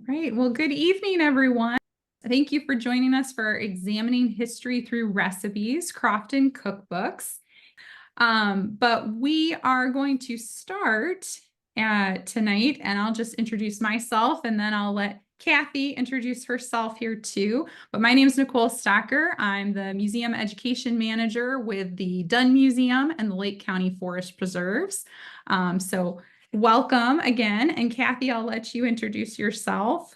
right. Well, good evening, everyone. Thank you for joining us for Examining History Through Recipes Crofton Cookbooks. But we are going to start tonight, and I'll just introduce myself, and then I'll let Kathy introduce herself here too. But my name is Nicole Stocker. I'm the Museum Education Manager with the Dunn Museum and the Lake County Forest Preserves. So welcome again. And Kathy, I'll let you introduce yourself.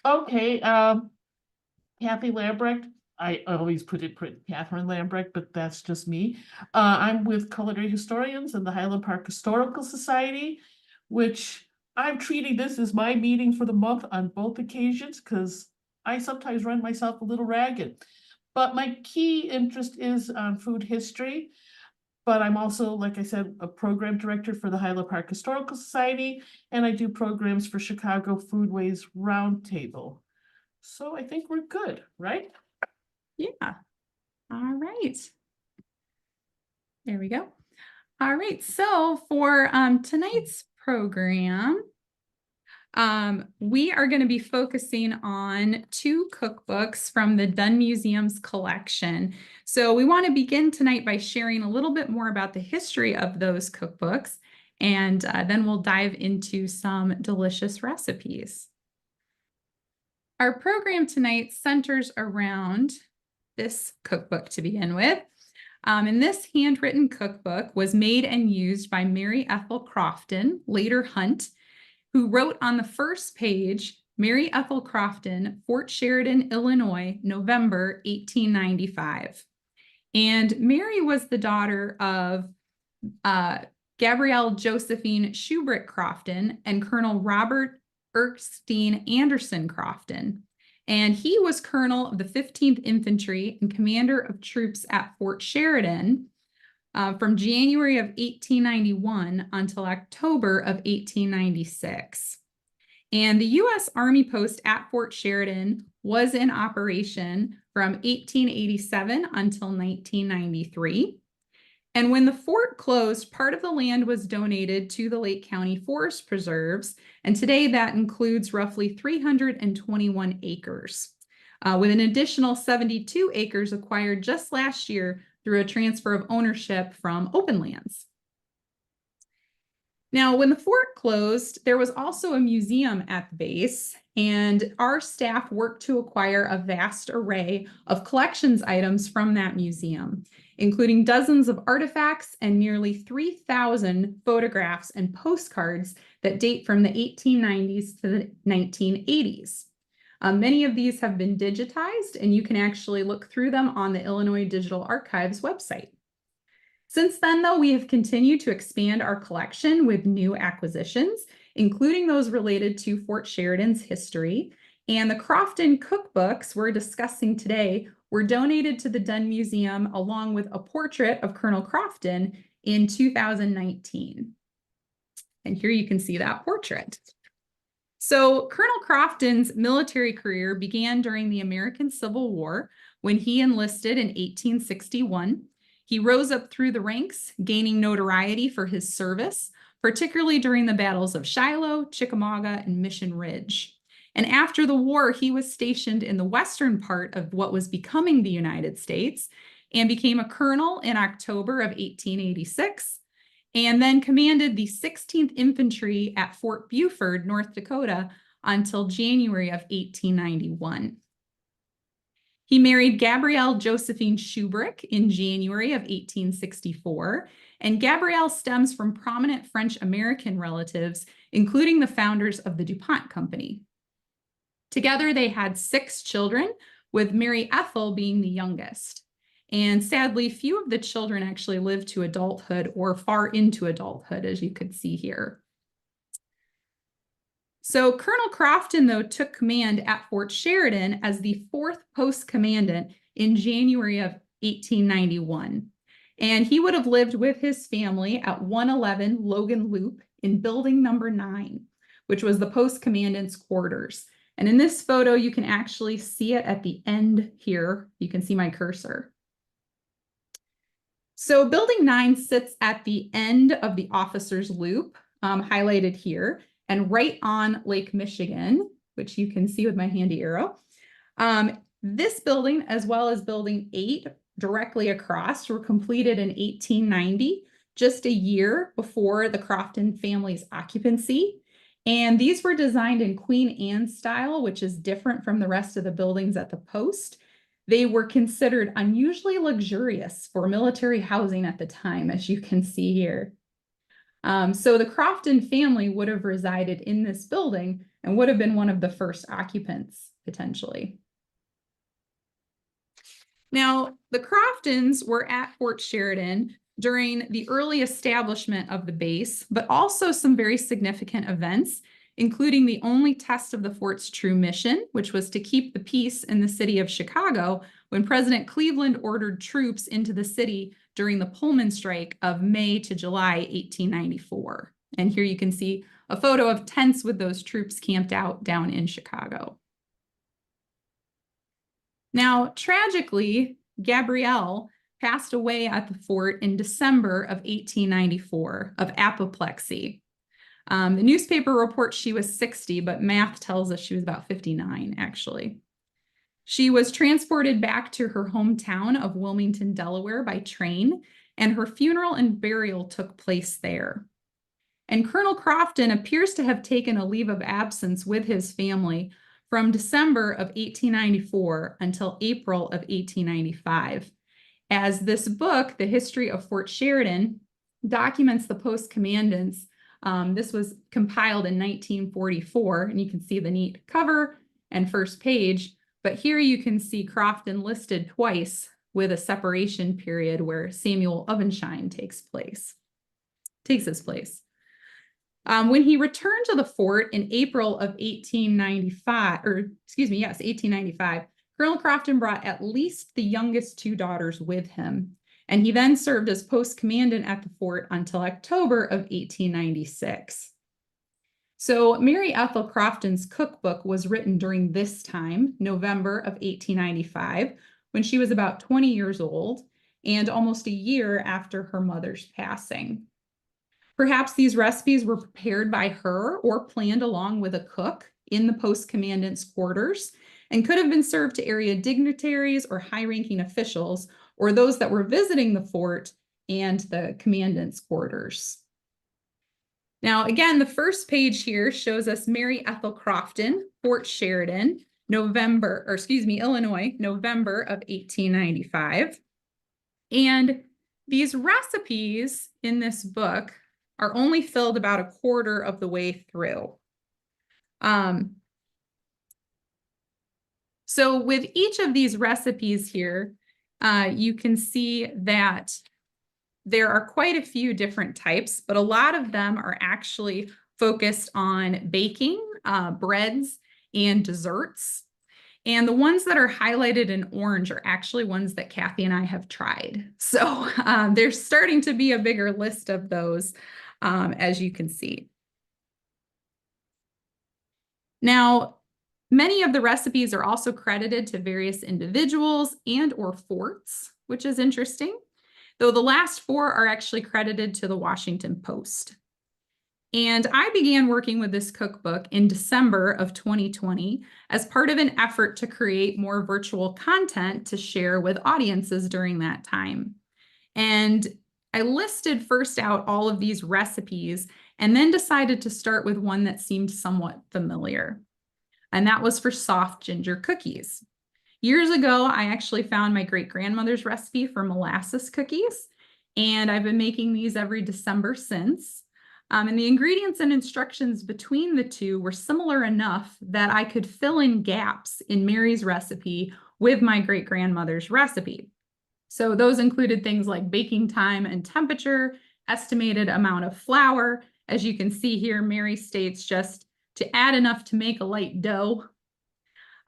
Okay, Kathy Lambrecht. I always put Catherine Lambrecht, but that's just me. I'm with Culinary Historians and the Highland Park Historical Society, which I'm treating this as my meeting for the month on both occasions because I sometimes run myself a little ragged. But my key interest is on food history. But I'm also, like I said, a program director for the Highland Park Historical Society, and I do programs for Chicago Foodways Roundtable. So I think we're good, right? Yeah. All right. There we go. All right. So for tonight's program, we are going to be focusing on two cookbooks from the Dunn Museum's collection. So we want to begin tonight by sharing a little bit more about the history of those cookbooks, and then we'll dive into some delicious recipes. Our program tonight centers around this cookbook to begin with. And this handwritten cookbook was made and used by Mary Ethel Crofton, later Hunt, who wrote on the first page, Mary Ethel Crofton, Fort Sheridan, Illinois, November 1895. And Mary was the daughter of Gabrielle Josephine Shubrick Crofton and Colonel Robert Erskine Anderson Crofton. And he was colonel of the 15th Infantry and commander of troops at Fort Sheridan from January of 1891 until October of 1896. And the U.S. Army post at Fort Sheridan was in operation from 1887 until 1993. And when the fort closed, part of the land was donated to the Lake County Forest Preserves, and today that includes roughly 321 acres, with an additional 72 acres acquired just last year through a transfer of ownership from Open Lands. Now, when the fort closed, there was also a museum at the base, and our staff worked to acquire a vast array of collections items from that museum, including dozens of artifacts and nearly 3,000 photographs and postcards that date from the 1890s to the 1980s. Many of these have been digitized, and you can actually look through them on the Illinois Digital Archives website. Since then, though, we have continued to expand our collection with new acquisitions, including those related to Fort Sheridan's history. And the Crofton cookbooks we're discussing today were donated to the Dunn Museum along with a portrait of Colonel Crofton in 2019. And here you can see that portrait. So Colonel Crofton's military career began during the American Civil War when he enlisted in 1861. He rose up through the ranks, gaining notoriety for his service, particularly during the battles of Shiloh, Chickamauga, and Mission Ridge. And after the war, he was stationed in the western part of what was becoming the United States and became a colonel in October of 1886, and then commanded the 16th Infantry at Fort Buford, North Dakota, until January of 1891. He married Gabrielle Josephine Shubrick in January of 1864, and Gabrielle stems from prominent French-American relatives, including the founders of the DuPont Company. Together, they had 6 children, with Mary Ethel being the youngest. And sadly, few of the children actually lived to adulthood or far into adulthood, as you could see here. So Colonel Crofton, though, took command at Fort Sheridan as the 4th post commandant in January of 1891. And he would have lived with his family at 111 Logan Loop in building number 9, which was the post commandant's quarters. And in this photo, you can actually see it at the end here. You can see my cursor. So building 9 sits at the end of the officer's loop, highlighted here, and right on Lake Michigan. which you can see with my handy arrow. This building, as well as building 8 directly across, were completed in 1890, just a year before the Crofton family's occupancy. And these were designed in Queen Anne style, which is different from the rest of the buildings at the post. They were considered unusually luxurious for military housing at the time, as you can see here. So the Crofton family would have resided in this building and would have been one of the first occupants, potentially. Now, the Croftons were at Fort Sheridan during the early establishment of the base, but also some very significant events, including the only test of the fort's true mission, which was to keep the peace in the city of Chicago when President Cleveland ordered troops into the city during the Pullman strike of May to July 1894. And here you can see a photo of tents with those troops camped out down in Chicago. Now, tragically, Gabrielle passed away at the fort in December of 1894 of apoplexy. The newspaper reports she was 60, but math tells us she was about 59, actually. She was transported back to her hometown of Wilmington, Delaware by train, and her funeral and burial took place there. And Colonel Crofton appears to have taken a leave of absence with his family from December of 1894 until April of 1895. As this book, The History of Fort Sheridan, documents the post commandants. This was compiled in 1944, and you can see the neat cover and first page. But here you can see Crofton listed twice with a separation period where Samuel Ovenshine takes his place. When he returned to the fort in April of 1895, Colonel Crofton brought at least the youngest 2 daughters with him, and he then served as post commandant at the fort until October of 1896. So Mary Ethel Crofton's cookbook was written during this time, November of 1895, when she was about 20 years old and almost a year after her mother's passing. Perhaps these recipes were prepared by her or planned along with a cook in the post commandant's quarters and could have been served to area dignitaries or high-ranking officials or those that were visiting the fort and the commandant's quarters. Now, again, the first page here shows us Mary Ethel Crofton, Fort Sheridan, Illinois, November of 1895. And these recipes in this book are only filled about a quarter of the way through. So with each of these recipes here, you can see that there are quite a few different types, but a lot of them are actually focused on baking, breads, and desserts. And the ones that are highlighted in orange are actually ones that Kathy and I have tried. So there's starting to be a bigger list of those, as you can see. Now, many of the recipes are also credited to various individuals and or forts, which is interesting, though the last 4 are actually credited to the Washington Post. And I began working with this cookbook in December of 2020 as part of an effort to create more virtual content to share with audiences during that time. And I listed first out all of these recipes and then decided to start with one that seemed somewhat familiar. And that was for soft ginger cookies. Years ago, I actually found my great-grandmother's recipe for molasses cookies, and I've been making these every December since. And the ingredients and instructions between the two were similar enough that I could fill in gaps in Mary's recipe with my great-grandmother's recipe. So those included things like baking time and temperature, estimated amount of flour. As you can see here, Mary states just to add enough to make a light dough.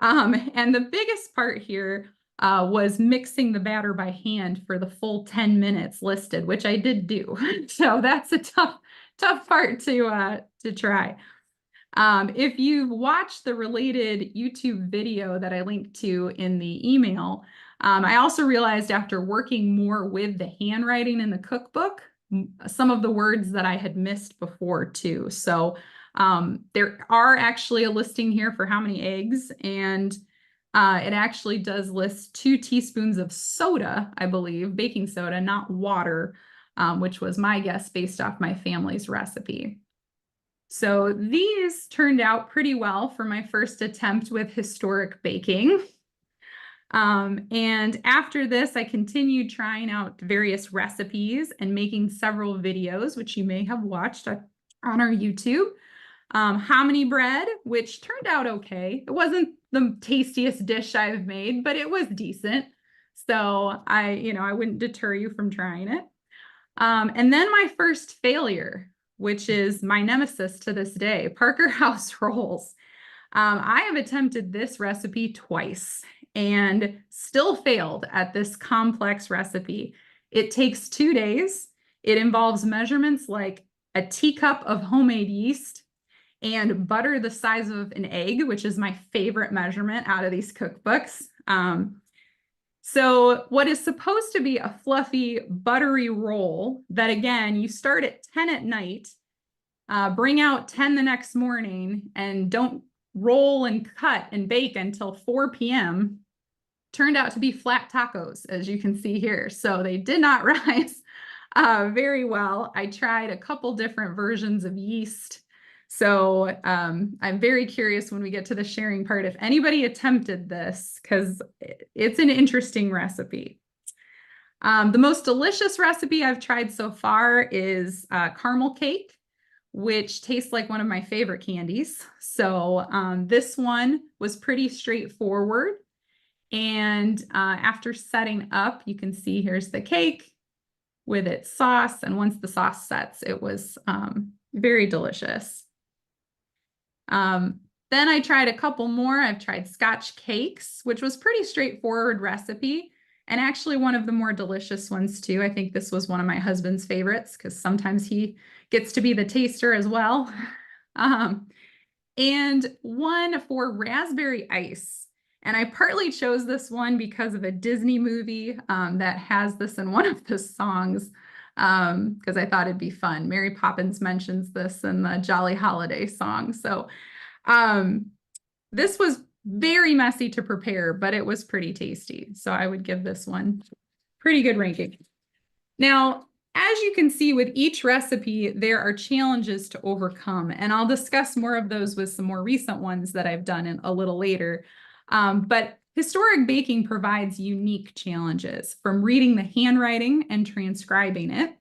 And the biggest part here was mixing the batter by hand for the full 10 minutes listed, which I did do. So that's a tough part to try. If you've watched the related YouTube video that I linked to in the email, I also realized after working more with the handwriting in the cookbook, some of the words that I had missed before too. So There are actually a listing here for how many eggs, and it actually does list 2 teaspoons of soda, I believe, baking soda, not water, which was my guess based off my family's recipe. So these turned out pretty well for my first attempt with historic baking. And after this, I continued trying out various recipes and making several videos, which you may have watched on our YouTube. Hominy bread, which turned out okay. It wasn't the tastiest dish I've made, but it was decent. So I wouldn't deter you from trying it. And then my first failure, which is my nemesis to this day, Parker House rolls. I have attempted this recipe twice and still failed at this complex recipe. It takes 2 days. It involves measurements like a teacup of homemade yeast and butter the size of an egg, which is my favorite measurement out of these cookbooks. So what is supposed to be a fluffy, buttery roll that, again, you start at 10 at night, bring out 10 the next morning, and don't roll and cut and bake until 4 p.m., turned out to be flat tacos, as you can see here. So they did not rise very well. I tried a couple different versions of yeast. So I'm very curious when we get to the sharing part if anybody attempted this, because it's an interesting recipe. The most delicious recipe I've tried so far is caramel cake, which tastes like one of my favorite candies. So this one was pretty straightforward. And after setting up, you can see here's the cake with its sauce. And once the sauce sets, it was very delicious. Then I tried a couple more. I've tried Scotch cakes, which was pretty straightforward recipe, and actually one of the more delicious ones too. I think this was one of my husband's favorites because sometimes he gets to be the taster as well. And one for raspberry ice. And I partly chose this one because of a Disney movie that has this in one of the songs, because I thought it'd be fun. Mary Poppins mentions this in the Jolly Holiday song. So this was very messy to prepare, but it was pretty tasty. So I would give this one pretty good ranking. Now, as you can see with each recipe, there are challenges to overcome, and I'll discuss more of those with some more recent ones that I've done a little later. But historic baking provides unique challenges, from reading the handwriting and transcribing it,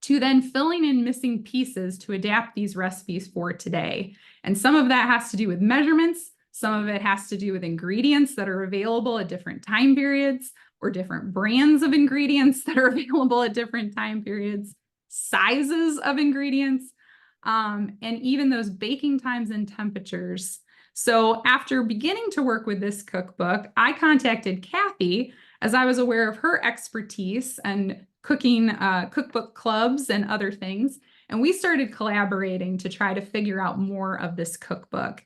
to then filling in missing pieces to adapt these recipes for today. And some of that has to do with measurements. Some of it has to do with ingredients that are available at different time periods, or different brands of ingredients that are available at different time periods, sizes of ingredients, and even those baking times and temperatures. So after beginning to work with this cookbook, I contacted Kathy, as I was aware of her expertise and cooking cookbook clubs and other things. And we started collaborating to try to figure out more of this cookbook.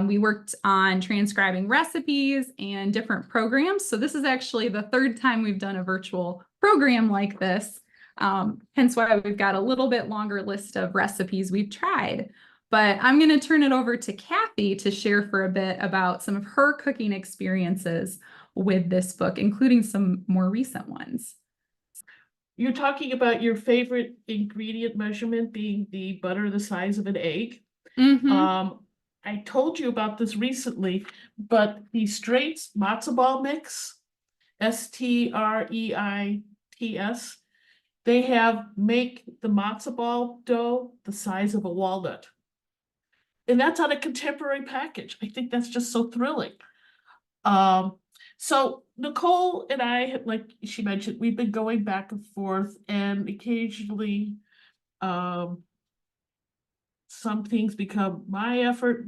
We worked on transcribing recipes and different programs. So this is actually the 3rd time we've done a virtual program like this. Hence why we've got a little bit longer list of recipes we've tried. But I'm going to turn it over to Kathy to share for a bit about some of her cooking experiences with this book, including some more recent ones. You're talking about your favorite ingredient measurement being the butter the size of an egg. Mm-hmm. I told you about this recently, but the Straits matzo ball mix, Streits, they make the matzo ball dough the size of a walnut. And that's on a contemporary package. I think that's just so thrilling. So Nicole and I, like she mentioned, we've been going back and forth, and occasionally some things become my effort.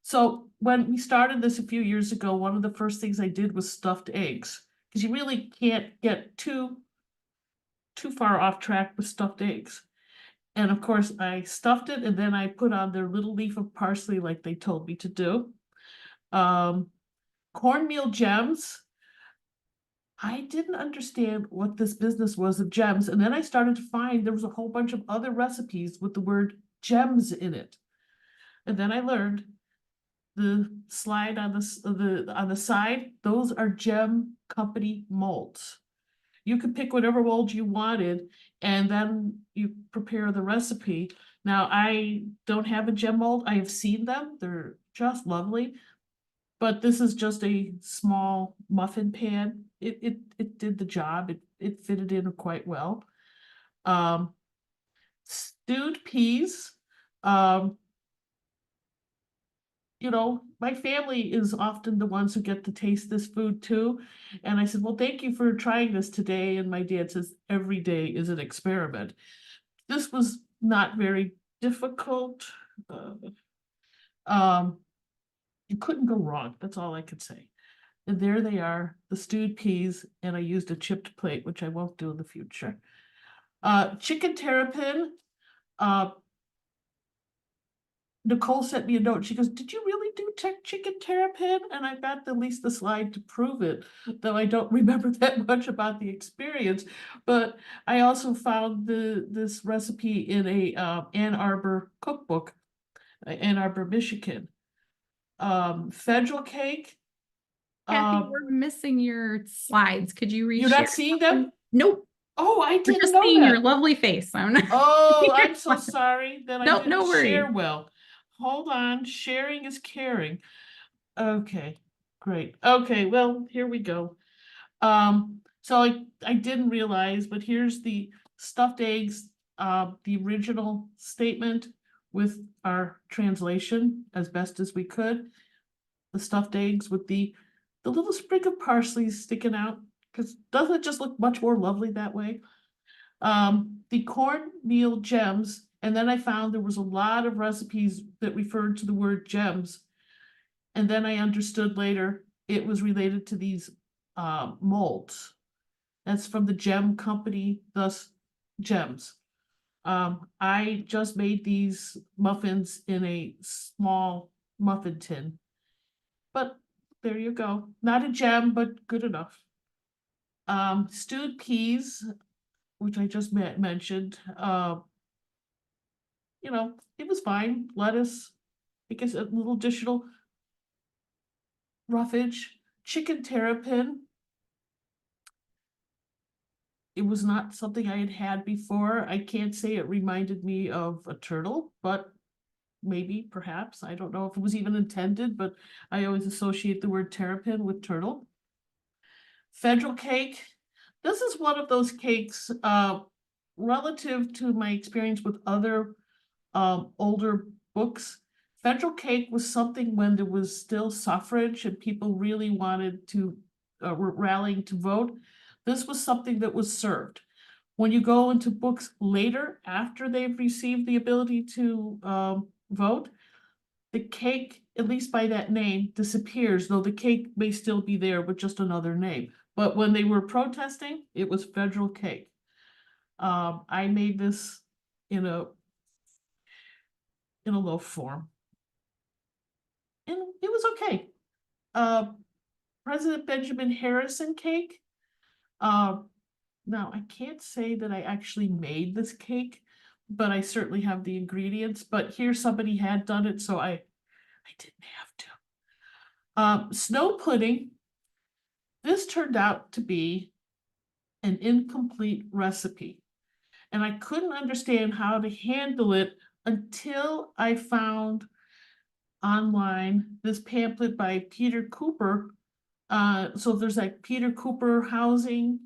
So when we started this a few years ago, one of the first things I did was stuffed eggs, because you really can't get too far off track with stuffed eggs. And of course, I stuffed it, and then I put on their little leaf of parsley like they told me to do. Cornmeal gems. I didn't understand what this business was of gems, and then I started to find there was a whole bunch of other recipes with the word gems in it. And then I learned the slide on the side, those are gem company molds. You could pick whatever mold you wanted, and then you prepare the recipe. Now, I don't have a gem mold. I have seen them. They're just lovely. But this is just a small muffin pan. It did the job. It fitted in quite well. Stewed peas. You know, my family is often the ones who get to taste this food too. And I said, well, thank you for trying this today. And my dad says, every day is an experiment. This was not very difficult. You couldn't go wrong. That's all I could say. And there they are, the stewed peas, and I used a chipped plate, which I won't do in the future. Chicken terrapin. Nicole sent me a note. She goes, did you really do chicken terrapin? And I got at least the slide to prove it, though I don't remember that much about the experience. But I also found this recipe in a Ann Arbor cookbook, Ann Arbor, Michigan. Federal cake. Kathy, we're missing your slides. Could you You're reshare? not seeing them? Nope. Oh, I We're didn't just know seeing your that. lovely face. I'm not. Oh, I'm so sorry that I Nope, no didn't share worries. well. Hold on, sharing is caring. Okay, great. Okay, well, here we go. So I didn't realize, but here's the stuffed eggs, the original statement with our translation as best as we could. The stuffed eggs with the little sprig of parsley sticking out, because doesn't it just look much more lovely that way? The cornmeal gems, and then I found there was a lot of recipes that referred to the word gems. And then I understood later it was related to these molds. That's from the gem company, thus gems. I just made these muffins in a small muffin tin. But there you go. Not a gem, but good enough. Stewed peas, which I just mentioned, you know, it was fine. Lettuce, I guess a little additional roughage. Chicken terrapin. It was not something I had had before. I can't say it reminded me of a turtle, but maybe, perhaps. I don't know if it was even intended, but I always associate the word terrapin with turtle. Federal cake. This is one of those cakes, relative to my experience with other older books. Federal cake was something when there was still suffrage and people really wanted to, were rallying to vote. This was something that was served. When you go into books later, after they've received the ability to vote, the cake, at least by that name, disappears, though the cake may still be there with just another name. But when they were protesting, it was federal cake. I made this in a loaf form. And it was okay. President Benjamin Harrison cake. Now, I can't say that I actually made this cake, but I certainly have the ingredients. But here somebody had done it, so I didn't have to. Snow pudding. This turned out to be an incomplete recipe. And I couldn't understand how to handle it until I found online this pamphlet by Peter Cooper. So there's like Peter Cooper Housing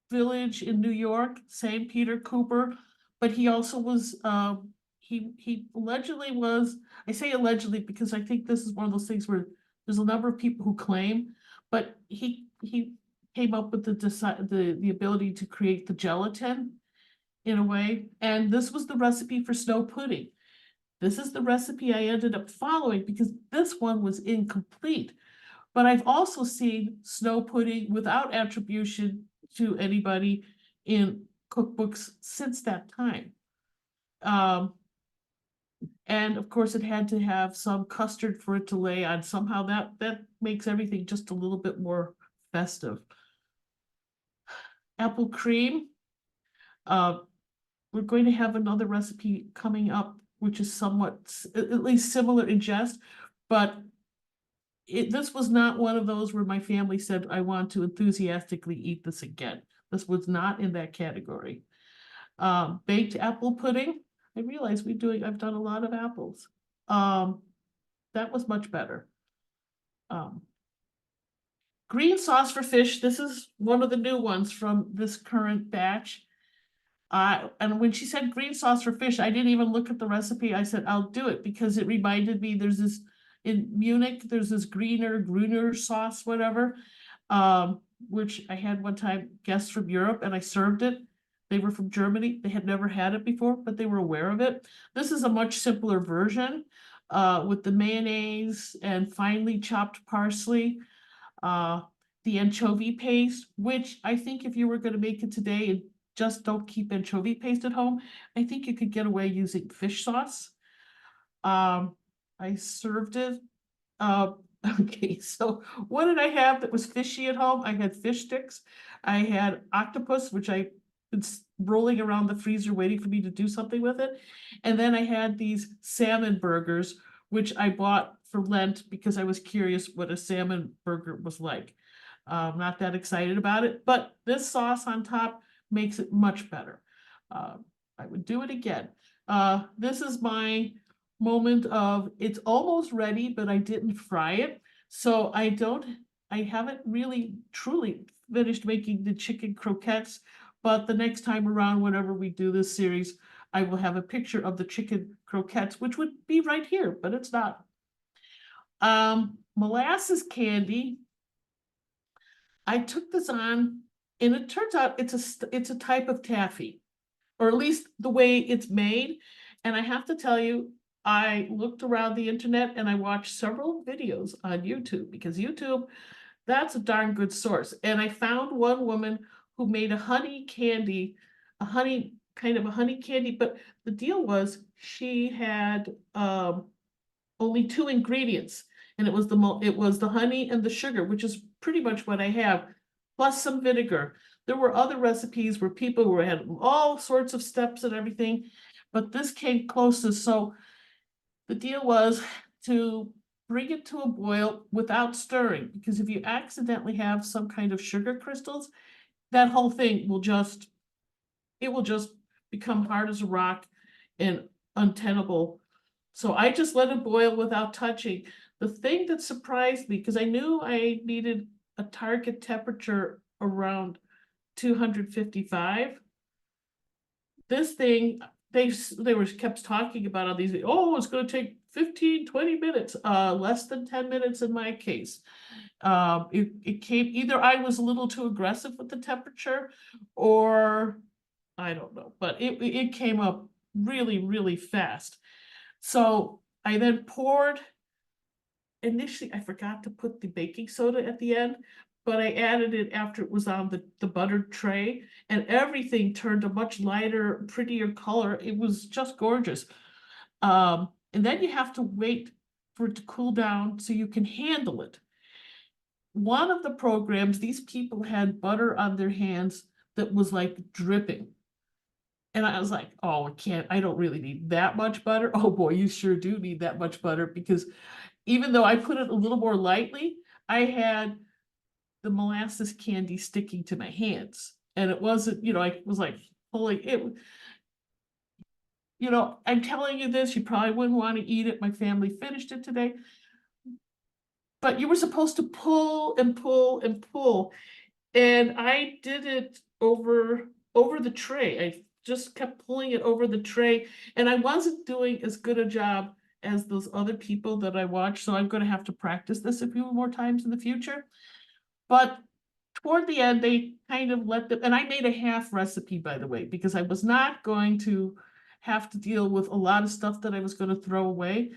Village in New York, same Peter Cooper, but he also was, he allegedly was, I say allegedly because I think this is one of those things where there's a number of people who claim, but he came up with the ability to create the gelatin in a way, and this was the recipe for snow pudding. This is the recipe I ended up following because this one was incomplete. But I've also seen snow pudding without attribution to anybody in cookbooks since that time. And of course, it had to have some custard for it to lay on. Somehow that makes everything just a little bit more festive. Apple cream. We're going to have another recipe coming up which is somewhat, at least similar in jest, but this was not one of those where my family said, I want to enthusiastically eat this again. This was not in that category. Baked apple pudding, I realize I've done a lot of apples. That was much better. Green sauce for fish, this is one of the new ones from this current batch. And when she said green sauce for fish, I didn't even look at the recipe. I said, I'll do it because it reminded me there's this in Munich, there's this Gruner sauce, whatever, which I had one time guests from Europe and I served it. They were from Germany. They had never had it before, but they were aware of it. This is a much simpler version with the mayonnaise and finely chopped parsley, the anchovy paste, which I think if you were going to make it today and just don't keep anchovy paste at home, I think you could get away using fish sauce. I served it. Okay, so what did I have that was fishy at home? I had fish sticks. I had octopus, which I was rolling around the freezer waiting for me to do something with it. And then I had these salmon burgers, which I bought for Lent because I was curious what a salmon burger was like. Not that excited about it, but this sauce on top makes it much better. I would do it again. This is my moment of it's almost ready, but I didn't fry it. So I haven't really truly finished making the chicken croquettes, but the next time around, whenever we do this series, I will have a picture of the chicken croquettes, which would be right here, but it's not. Molasses candy. I took this on, and it turns out it's a type of taffy, or at least the way it's made. And I have to tell you, I looked around the internet and I watched several videos on YouTube because YouTube, that's a darn good source. And I found one woman who made a honey candy, kind of a honey candy, but the deal was she had only 2 ingredients, and it was the honey and the sugar, which is pretty much what I have, plus some vinegar. There were other recipes where people had all sorts of steps and everything, but this came closest. So the deal was to bring it to a boil without stirring, because if you accidentally have some kind of sugar crystals, that whole thing will just become hard as a rock and untenable. So I just let it boil without touching. The thing that surprised me, because I knew I needed a target temperature around 255. This thing, they were kept talking about on these, oh, it's going to take 15-20 minutes, less than 10 minutes in my case. It came, either I was a little too aggressive with the temperature, or I don't know, but it came up really, really fast. So I then poured, initially I forgot to put the baking soda at the end, but I added it after it was on the buttered tray, and everything turned a much lighter, prettier color. It was just gorgeous. And then you have to wait for it to cool down so you can handle it. One of the programs, these people had butter on their hands that was like dripping. And I was like, oh, I don't really need that much butter. Oh boy, you sure do need that much butter, because even though I put it a little more lightly, I had the molasses candy sticking to my hands. And it wasn't, I was like pulling it. I'm telling you this, you probably wouldn't want to eat it. My family finished it today. But you were supposed to pull and pull and pull. And I did it over the tray. I just kept pulling it over the tray, and I wasn't doing as good a job as those other people that I watched. So I'm going to have to practice this a few more times in the future. But toward the end, they kind of let them, and I made a half recipe, by the way, because I was not going to have to deal with a lot of stuff that I was going to throw away.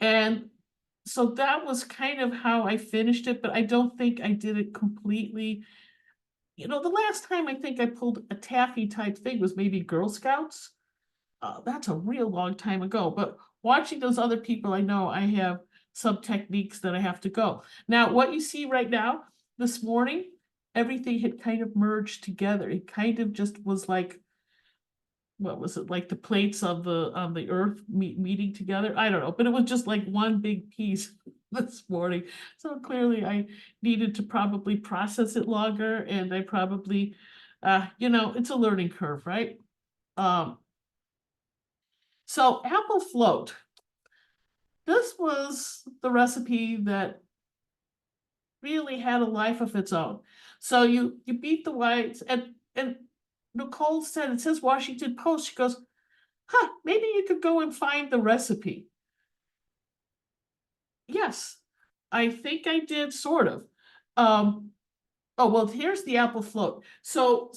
And so that was kind of how I finished it, but I don't think I did it completely. The last time I think I pulled a taffy type thing was maybe Girl Scouts. That's a real long time ago, but watching those other people, I know I have some techniques that I have to go. Now, what you see right now, this morning, everything had kind of merged together. It kind of just was like what was it, like the plates of the earth meeting together? I don't know, but it was just like one big piece this morning. So clearly I needed to probably process it longer, and I probably, it's a learning curve, right? So apple float. This was the recipe that really had a life of its own. So you beat the whites, and Nicole said, it says Washington Post. She goes, huh, maybe you could go and find the recipe. Yes, I think I did, sort of. Oh, well, here's the apple float. So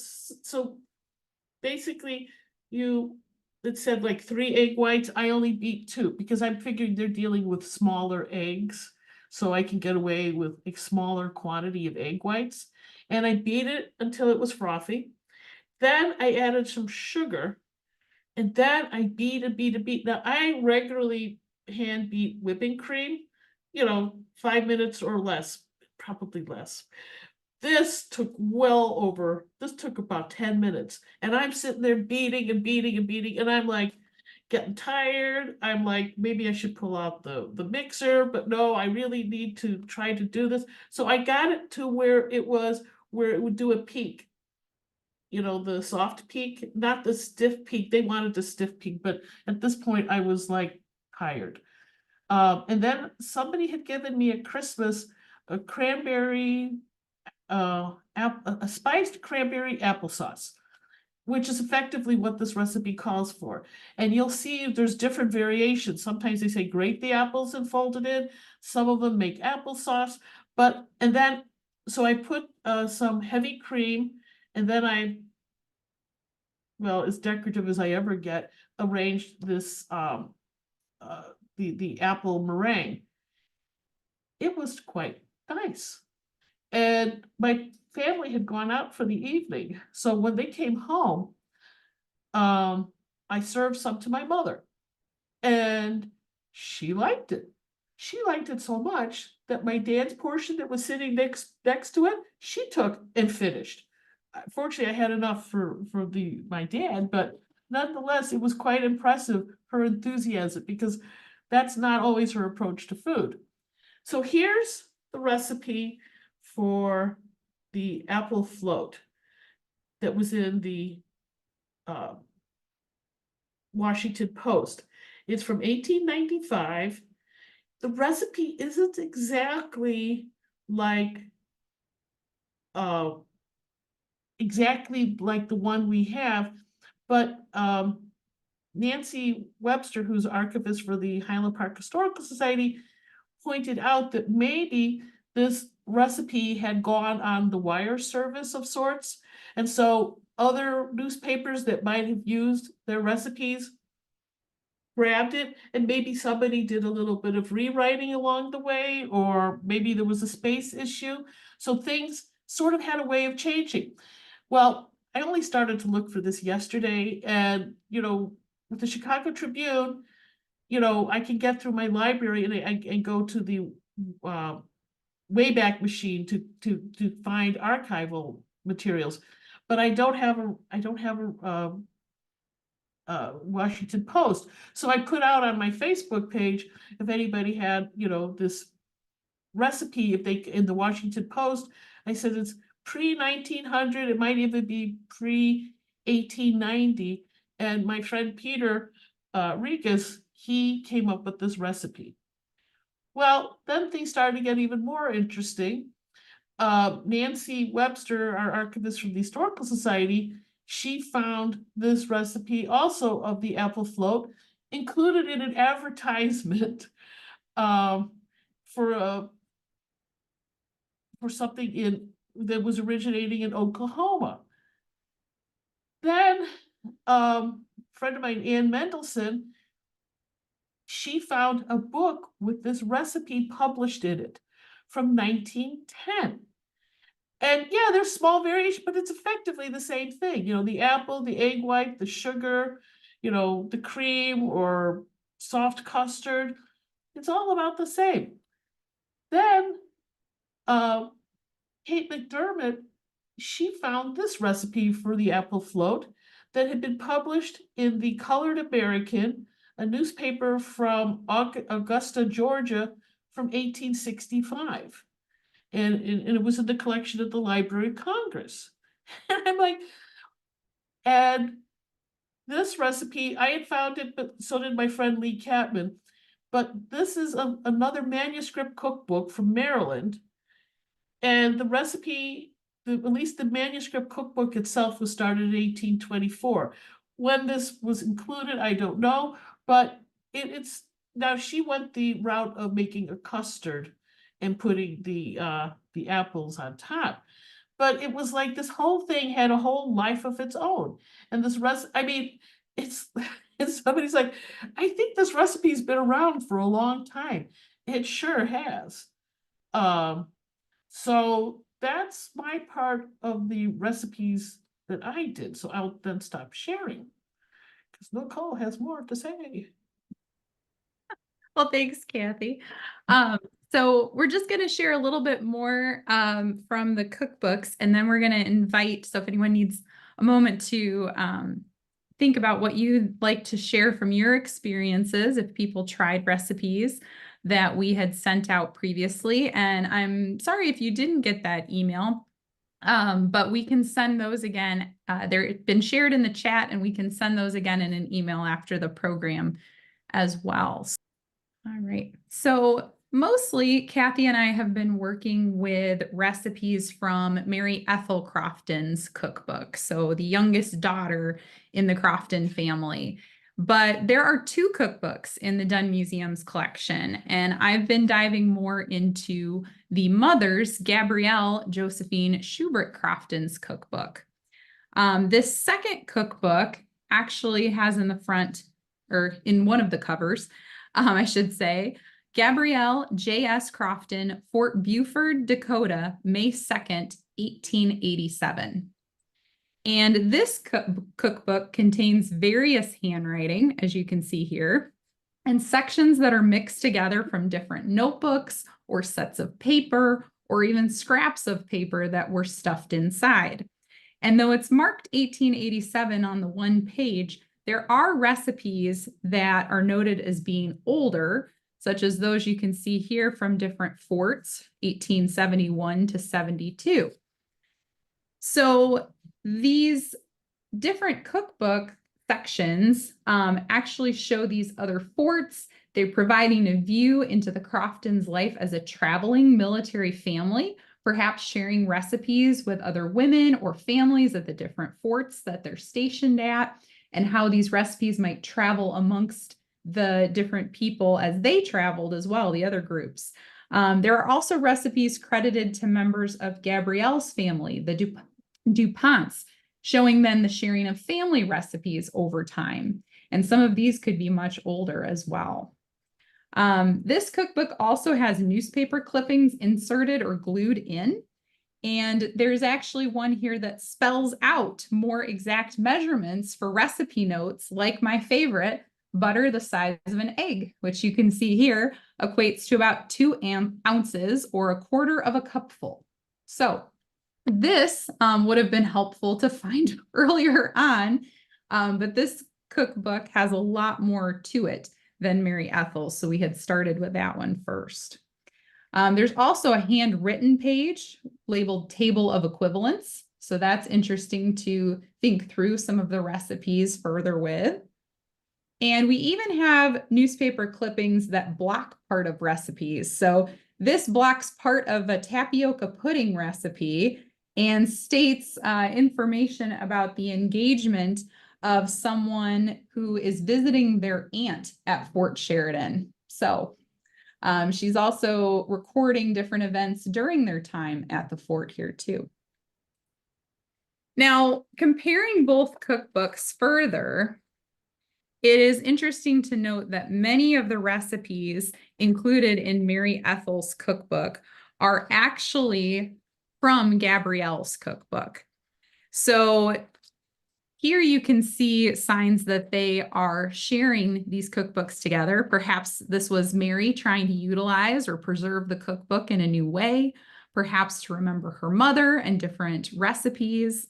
basically it said like 3 egg whites. I only beat 2 because I'm figuring they're dealing with smaller eggs. So I can get away with a smaller quantity of egg whites. And I beat it until it was frothy. Then I added some sugar. And then I beat and beat and beat. Now I regularly hand beat whipping cream, 5 minutes or less, probably less. This took about 10 minutes. And I'm sitting there beating and beating and beating. And I'm like getting tired. I'm like, maybe I should pull out the mixer, but no, I really need to try to do this. So I got it to where it would do a peak. The soft peak, not the stiff peak. They wanted the stiff peak, but at this point I was like tired. And then somebody had given me a Christmas a cranberry, a spiced cranberry applesauce, which is effectively what this recipe calls for. And you'll see there's different variations. Sometimes they say grate the apples and fold it in. Some of them make applesauce, so I put some heavy cream, and then well, as decorative as I ever get, arranged this the apple meringue. It was quite nice. And my family had gone out for the evening. So when they came home, I served some to my mother, and she liked it. She liked it so much that my dad's portion that was sitting next to it, she took and finished. Fortunately, I had enough for my dad, but nonetheless, it was quite impressive, her enthusiasm, because that's not always her approach to food. So here's the recipe for the apple float that was in the Washington Post. It's from 1895. The recipe isn't exactly like the one we have, but Nancy Webster, who's archivist for the Highland Park Historical Society, pointed out that maybe this recipe had gone on the wire service of sorts, and so other newspapers that might have used their recipes grabbed it, and maybe somebody did a little bit of rewriting along the way, or maybe there was a space issue. So things sort of had a way of changing. Well, I only started to look for this yesterday, and with the Chicago Tribune, I can get through my library and go to the Wayback Machine to find archival materials, but I don't have a Washington Post. So I put out on my Facebook page if anybody had, this recipe, if they in the Washington Post. I said it's pre-1900, it might even be pre-1890. And my friend Peter Regas, he came up with this recipe. Well, then things started to get even more interesting. Nancy Webster, our archivist from the Historical Society, she found this recipe also of the apple float included in an advertisement for something that was originating in Oklahoma. Then a friend of mine, Ann Mendelson, she found a book with this recipe published in it from 1910. And yeah, there's small variation, but it's effectively the same thing. The apple, the egg white, the sugar, the cream or soft custard. It's all about the same. Then Kate McDermott, she found this recipe for the apple float that had been published in the Colored American, a newspaper from Augusta, Georgia, from 1865. And it was in the collection at the Library of Congress. And I'm like, and this recipe, I had found it, but so did my friend Lee Catman. But this is another manuscript cookbook from Maryland. And the recipe, at least the manuscript cookbook itself, was started in 1824. When this was included, I don't know, but it's now she went the route of making a custard and putting the apples on top. But it was like this whole thing had a whole life of its own. And this I mean, it's somebody's like, I think this recipe's been around for a long time. It sure has. So that's my part of the recipes that I did. So I'll then stop sharing because Nicole has more to say. Well, thanks, Kathy. So we're just going to share a little bit more from the cookbooks, and then we're going to invite, so if anyone needs a moment to think about what you'd like to share from your experiences, if people tried recipes that we had sent out previously. And I'm sorry if you didn't get that email, but we can send those again. They've been shared in the chat, and we can send those again in an email after the program as well. All right. So mostly Kathy and I have been working with recipes from Mary Ethel Crofton's cookbook. So the youngest daughter in the Crofton family. But there are two cookbooks in the Dunn Museum's collection, and I've been diving more into the mother's, Gabrielle Josephine Schubert Crofton's cookbook. This second cookbook actually has in the front, or in one of the covers, I should say, Gabrielle J.S. Crofton, Fort Buford, Dakota, May 2nd, 1887. And this cookbook contains various handwriting, as you can see here, and sections that are mixed together from different notebooks or sets of paper or even scraps of paper that were stuffed inside. And though it's marked 1887 on the one page, there are recipes that are noted as being older, such as those you can see here from different forts, 1871 to 72. So these different cookbook sections actually show these other forts. They're providing a view into the Croftons' life as a traveling military family, perhaps sharing recipes with other women or families at the different forts that they're stationed at, and how these recipes might travel amongst the different people as they traveled as well, the other groups. There are also recipes credited to members of Gabrielle's family, the DuPonts, showing then the sharing of family recipes over time. And some of these could be much older as well. This cookbook also has newspaper clippings inserted or glued in. And there's actually one here that spells out more exact measurements for recipe notes, like my favorite, butter the size of an egg, which you can see here equates to about 2 ounces or a quarter of a cupful. So this would have been helpful to find earlier on, but this cookbook has a lot more to it than Mary Ethel's, so we had started with that one first. There's also a handwritten page labeled Table of Equivalents, so that's interesting to think through some of the recipes further with. And we even have newspaper clippings that block part of recipes. So this blocks part of a tapioca pudding recipe and states information about the engagement of someone who is visiting their aunt at Fort Sheridan. So she's also recording different events during their time at the fort here too. Now, comparing both cookbooks further, it is interesting to note that many of the recipes included in Mary Ethel's cookbook are actually from Gabrielle's cookbook. So here you can see signs that they are sharing these cookbooks together. Perhaps this was Mary trying to utilize or preserve the cookbook in a new way, perhaps to remember her mother and different recipes.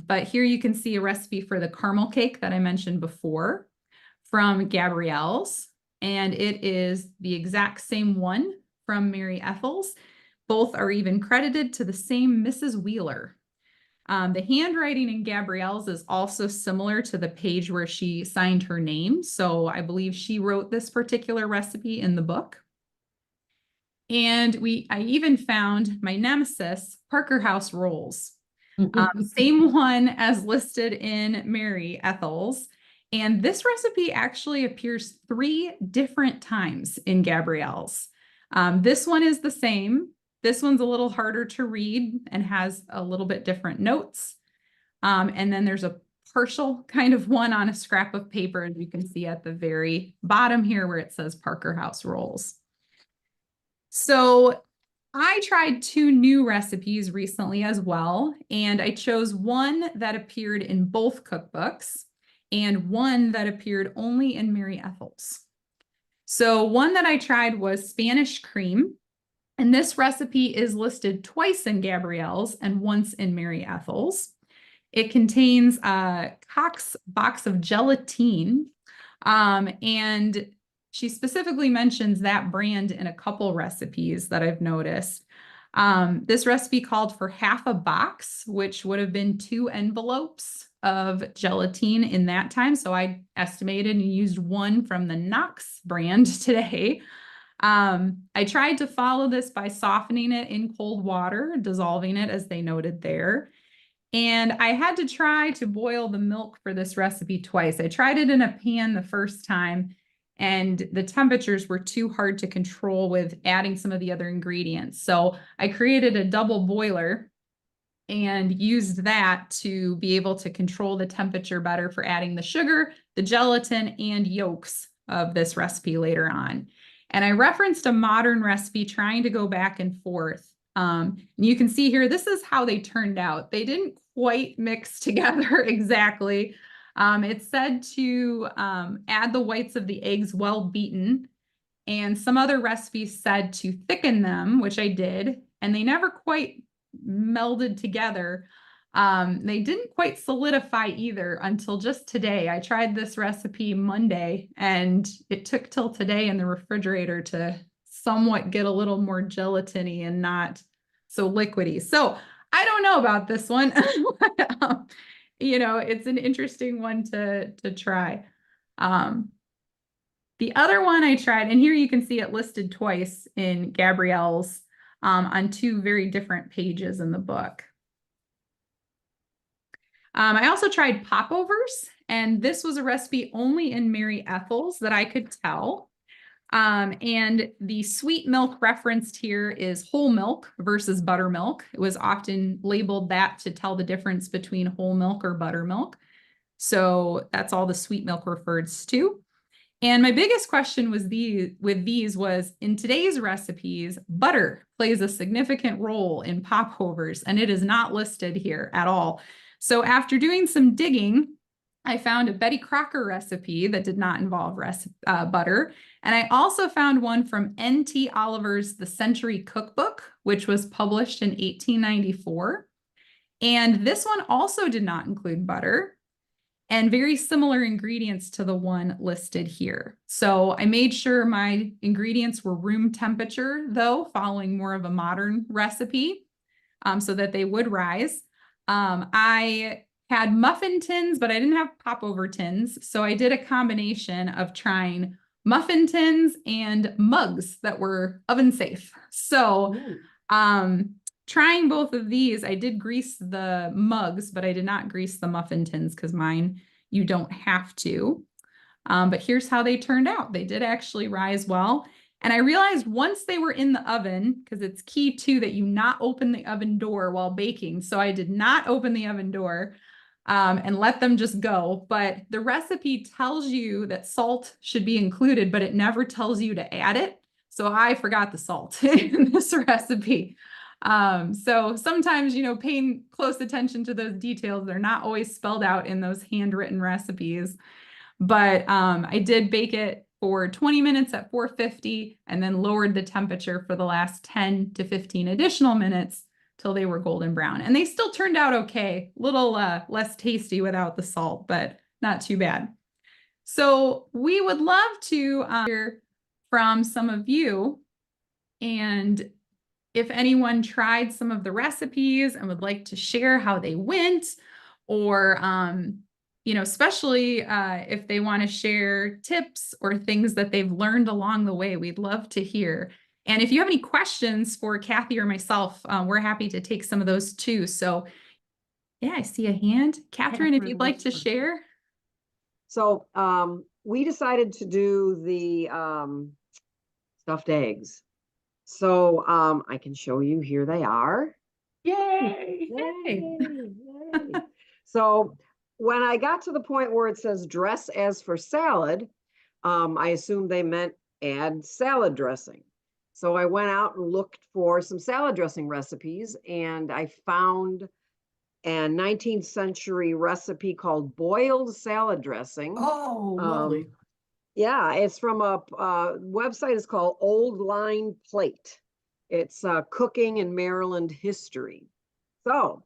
But here you can see a recipe for the caramel cake that I mentioned before from Gabrielle's, and it is the exact same one from Mary Ethel's. Both are even credited to the same Mrs. Wheeler. The handwriting in Gabrielle's is also similar to the page where she signed her name. So I believe she wrote this particular recipe in the book. And I even found my nemesis, Parker House rolls. Same one as listed in Mary Ethel's. And this recipe actually appears 3 different times in Gabrielle's. This one is the same. This one's a little harder to read and has a little bit different notes. And then there's a partial kind of one on a scrap of paper, as you can see at the very bottom here where it says Parker House rolls. So I tried 2 new recipes recently as well, and I chose one that appeared in both cookbooks and one that appeared only in Mary Ethel's. So one that I tried was Spanish cream, and this recipe is listed twice in Gabrielle's and once in Mary Ethel's. It contains a Cox box of gelatine, and she specifically mentions that brand in a couple recipes that I've noticed. This recipe called for half a box, which would have been 2 envelopes of gelatine in that time. So I estimated and used one from the Knox brand today. I tried to follow this by softening it in cold water, dissolving it as they noted there. And I had to try to boil the milk for this recipe twice. I tried it in a pan the first time, and the temperatures were too hard to control with adding some of the other ingredients. So I created a double boiler and used that to be able to control the temperature better for adding the sugar, the gelatin, and yolks of this recipe later on. And I referenced a modern recipe trying to go back and forth. You can see here, this is how they turned out. They didn't quite mix together exactly. It said to add the whites of the eggs well beaten, and some other recipes said to thicken them, which I did, and they never quite melded together. They didn't quite solidify either until just today. I tried this recipe Monday, and it took till today in the refrigerator to somewhat get a little more gelatiny and not so liquidy. So I don't know about this one. You know, it's an interesting one to try. The other one I tried, and here you can see it listed twice in Gabrielle's on 2 very different pages in the book. I also tried popovers, and this was a recipe only in Mary Ethel's that I could tell. And the sweet milk referenced here is whole milk versus buttermilk. It was often labeled that to tell the difference between whole milk or buttermilk. So that's all the sweet milk refers to. And my biggest question was was in today's recipes, butter plays a significant role in popovers, and it is not listed here at all. So after doing some digging, I found a Betty Crocker recipe that did not involve butter. And I also found one from N.T. Oliver's The Century Cookbook, which was published in 1894. And this one also did not include butter, and very similar ingredients to the one listed here. So I made sure my ingredients were room temperature, though, following more of a modern recipe, so that they would rise. I had muffin tins, but I didn't have popover tins. So I did a combination of trying muffin tins and mugs that were oven safe. So trying both of these, I did grease the mugs, but I did not grease the muffin tins because mine, you don't have to. But here's how they turned out. They did actually rise well. And I realized once they were in the oven, because it's key too that you not open the oven door while baking. So I did not open the oven door and let them just go. But the recipe tells you that salt should be included, but it never tells you to add it. So I forgot the salt in this recipe. So sometimes, you know, paying close attention to those details, they're not always spelled out in those handwritten recipes. But I did bake it for 20 minutes at 450 and then lowered the temperature for the last 10 to 15 additional minutes till they were golden brown. And they still turned out okay, little less tasty without the salt, but not too bad. So we would love to hear from some of you. And if anyone tried some of the recipes and would like to share how they went, or especially if they want to share tips or things that they've learned along the way, we'd love to hear. And if you have any questions for Kathy or myself, we're happy to take some of those too. So yeah, I see a hand. Catherine, if you'd like to share. So we decided to do the stuffed eggs. So I can show you, here they are. Yay! Yay, yay. So when I got to the point where it says dress as for salad, I assumed they meant add salad dressing. So I went out and looked for some salad dressing recipes, and I found a 19th century recipe called boiled salad dressing. Oh, lovely. Yeah, it's from a website. It's called Old Line Plate. It's cooking in Maryland history. So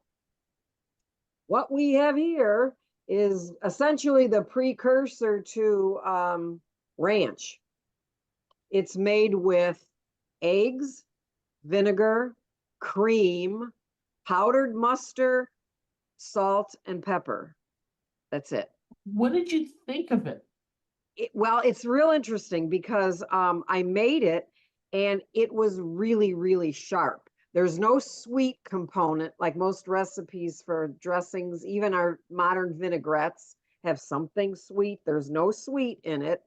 what we have here is essentially the precursor to ranch. It's made with eggs, vinegar, cream, powdered mustard, salt, and pepper. That's it. What did you think of it? Well, it's real interesting because I made it and it was really, really sharp. There's no sweet component like most recipes for dressings. Even our modern vinaigrettes have something sweet. There's no sweet in it.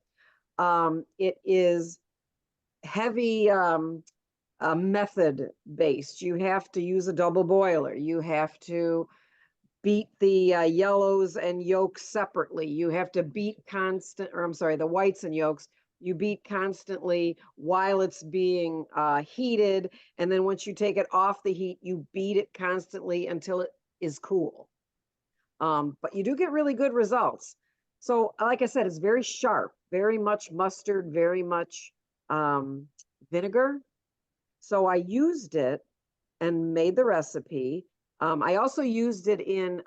It is heavy method based. You have to use a double boiler. You have to beat the yellows and yolks separately. You have to beat the whites and yolks. You beat constantly while it's being heated. And then once you take it off the heat, you beat it constantly until it is cool. But you do get really good results. So like I said, it's very sharp, very much mustard, very much vinegar. So I used it and made the recipe. I also used it in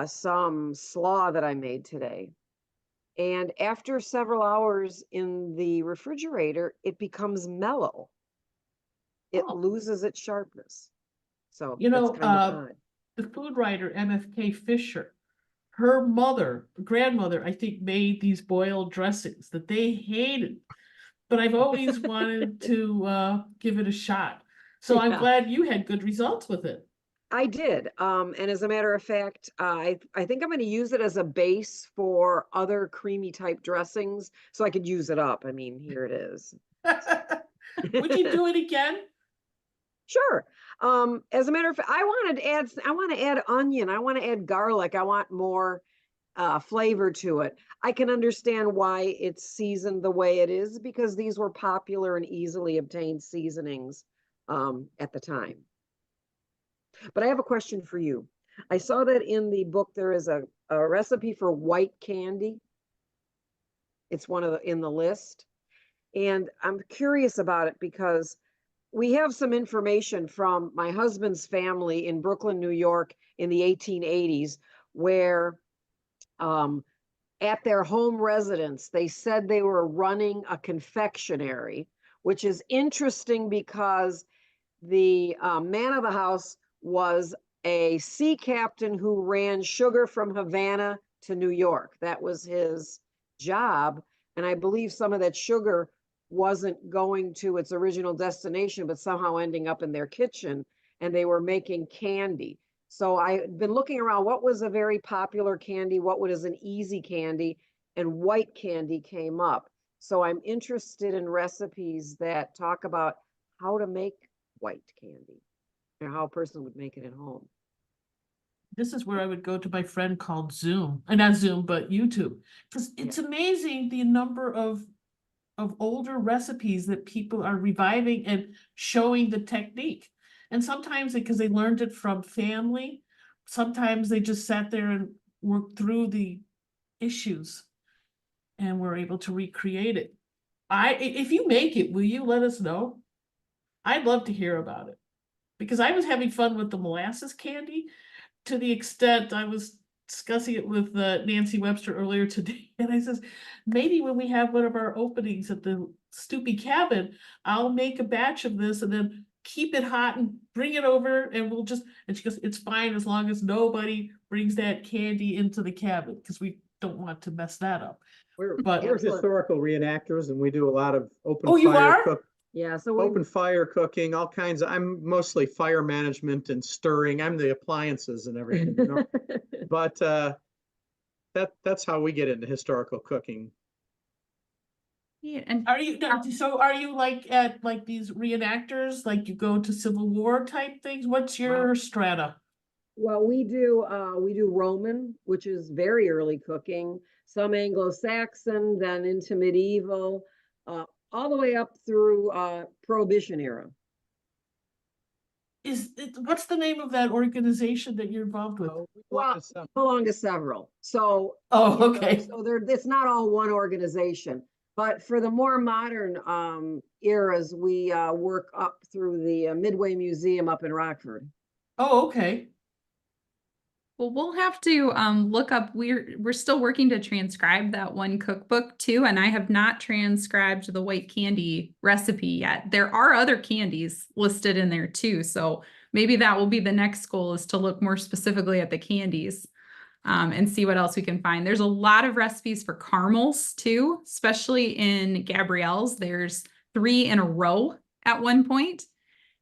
some slaw that I made today. And after several hours in the refrigerator, it becomes mellow. It loses its sharpness. So that's kind of odd. The food writer MFK Fisher, her grandmother, I think, made these boiled dressings that they hated. But I've always wanted to give it a shot. So I'm glad you had good results with it. I did. And as a matter of fact, I think I'm going to use it as a base for other creamy type dressings so I could use it up. I mean, here it is. Would you do it again? Sure. As a matter of fact, I want to add onion. I want to add garlic. I want more flavor to it. I can understand why it's seasoned the way it is because these were popular and easily obtained seasonings at the time. But I have a question for you. I saw that in the book there is a recipe for white candy. It's in the list. And I'm curious about it because we have some information from my husband's family in Brooklyn, New York in the 1880s, where at their home residence, they said they were running a confectionery, which is interesting because the man of the house was a sea captain who ran sugar from Havana to New York. That was his job. And I believe some of that sugar wasn't going to its original destination, but somehow ending up in their kitchen, and they were making candy. So I've been looking around what was a very popular candy, what was an easy candy, and white candy came up. So I'm interested in recipes that talk about how to make white candy or how a person would make it at home. This is where I would go to my friend called Zoom, and not Zoom, but YouTube, because it's amazing the number of older recipes that people are reviving and showing the technique. And sometimes because they learned it from family, sometimes they just sat there and worked through the issues and were able to recreate it. If you make it, will you let us know? I'd love to hear about it. because I was having fun with the molasses candy to the extent I was discussing it with Nancy Webster earlier today. And I says, maybe when we have one of our openings at the Stoopy Cabin, I'll make a batch of this and then keep it hot and bring it over and we'll just, and she goes, it's fine as long as nobody brings that candy into the cabin because we don't want to mess that up. We're But- historical reenactors and we do a lot of open Oh, you fire are? cook, Yeah, so open fire cooking, all kinds of, I'm mostly fire management and stirring. I'm the appliances and everything, you know? But that's how we get into historical cooking. Yeah, and Are you, so are you like at like these reenactors, like you go to Civil War type things? What's your strata? Well, we do Roman, which is very early cooking, some Anglo-Saxon, then into medieval, all the way up through Prohibition era. What's the name of that organization that you're involved with? So we Well, belong to some- belong to several. So Oh, you know, okay. so it's not all one organization, but for the more modern eras, we work up through the Midway Museum up in Rockford. Oh, okay. well, we'll have to look up. We're still working to transcribe that one cookbook too, and I have not transcribed the white candy recipe yet. There are other candies listed in there too, so maybe that will be the next goal, is to look more specifically at the candies and see what else we can find. There's a lot of recipes for caramels too, especially in Gabrielle's. There's 3 in a row at one point,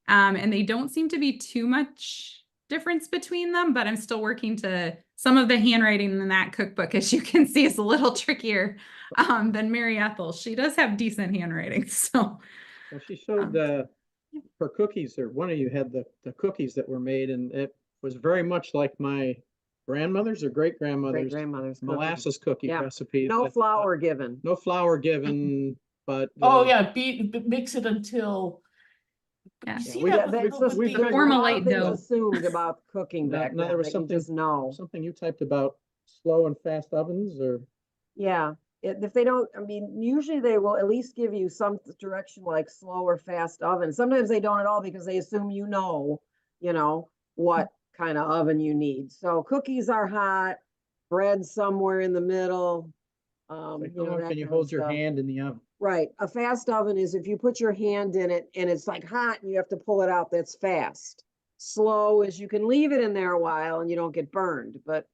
and they don't seem to be too much difference between them, but I'm still working to, some of the handwriting in that cookbook, as you can see, is a little trickier than Mary Ethel. She does have decent handwriting, so. Well, she showed her cookies, or one of you had the cookies that were made, and it was very much like my grandmother's or great-grandmother's Great-grandmother's cookies. molasses cookie Yeah. recipe. No that, flour given. no flour given, but Oh, yeah, mix it until. Yeah. You see we- that yeah, with that's- we- There's a formal lot light of things dough. assumed about cooking No, back no, then there was that you something- just know. something you typed about slow and fast ovens, or Yeah, if they don't, I mean, usually they will at least give you some direction like slow or fast oven. Sometimes they don't at all because they assume you know what kind of oven you need. So cookies are hot, bread somewhere in the middle. like, You how know, long that can you kind of hold your stuff. hand in the oven? Right, a fast oven is if you put your hand in it and it's like hot and you have to pull it out, that's fast. Slow is you can leave it in there a while and you don't get burned, but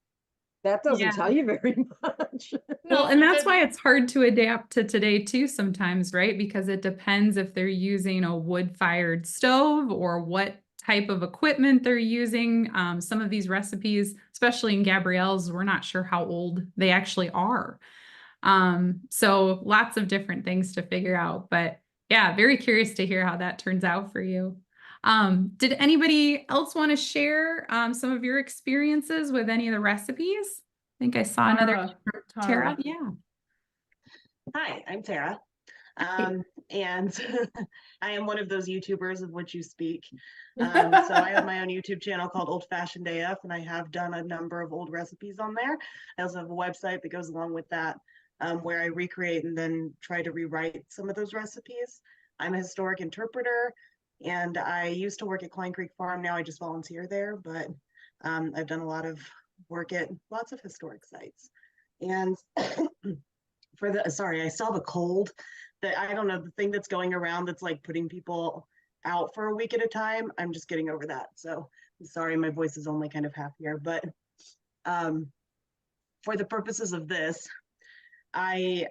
that doesn't Yeah. tell you very much. Well, and that's why it's hard to adapt to today too sometimes, right? Because it depends if they're using a wood-fired stove or what type of equipment they're using. Some of these recipes, especially in Gabrielle's, we're not sure how old they actually are. So lots of different things to figure out, but yeah, very curious to hear how that turns out for you. Did anybody else want to share some of your experiences with any of the recipes? I think I saw another Tara. Yeah. Hi, I'm Tara. And I am one of those YouTubers of which you speak. So I have my own YouTube channel called Old Fashioned AF, and I have done a number of old recipes on there. I also have a website that goes along with that, where I recreate and then try to rewrite some of those recipes. I'm a historic interpreter, and I used to work at Klein Creek Farm. Now I just volunteer there, but I've done a lot of work at lots of historic sites. And sorry, I still have a cold that I don't know, the thing that's going around that's like putting people out for a week at a time. I'm just getting over that. So I'm sorry, my voice is only kind of half here, but for the purposes of this, I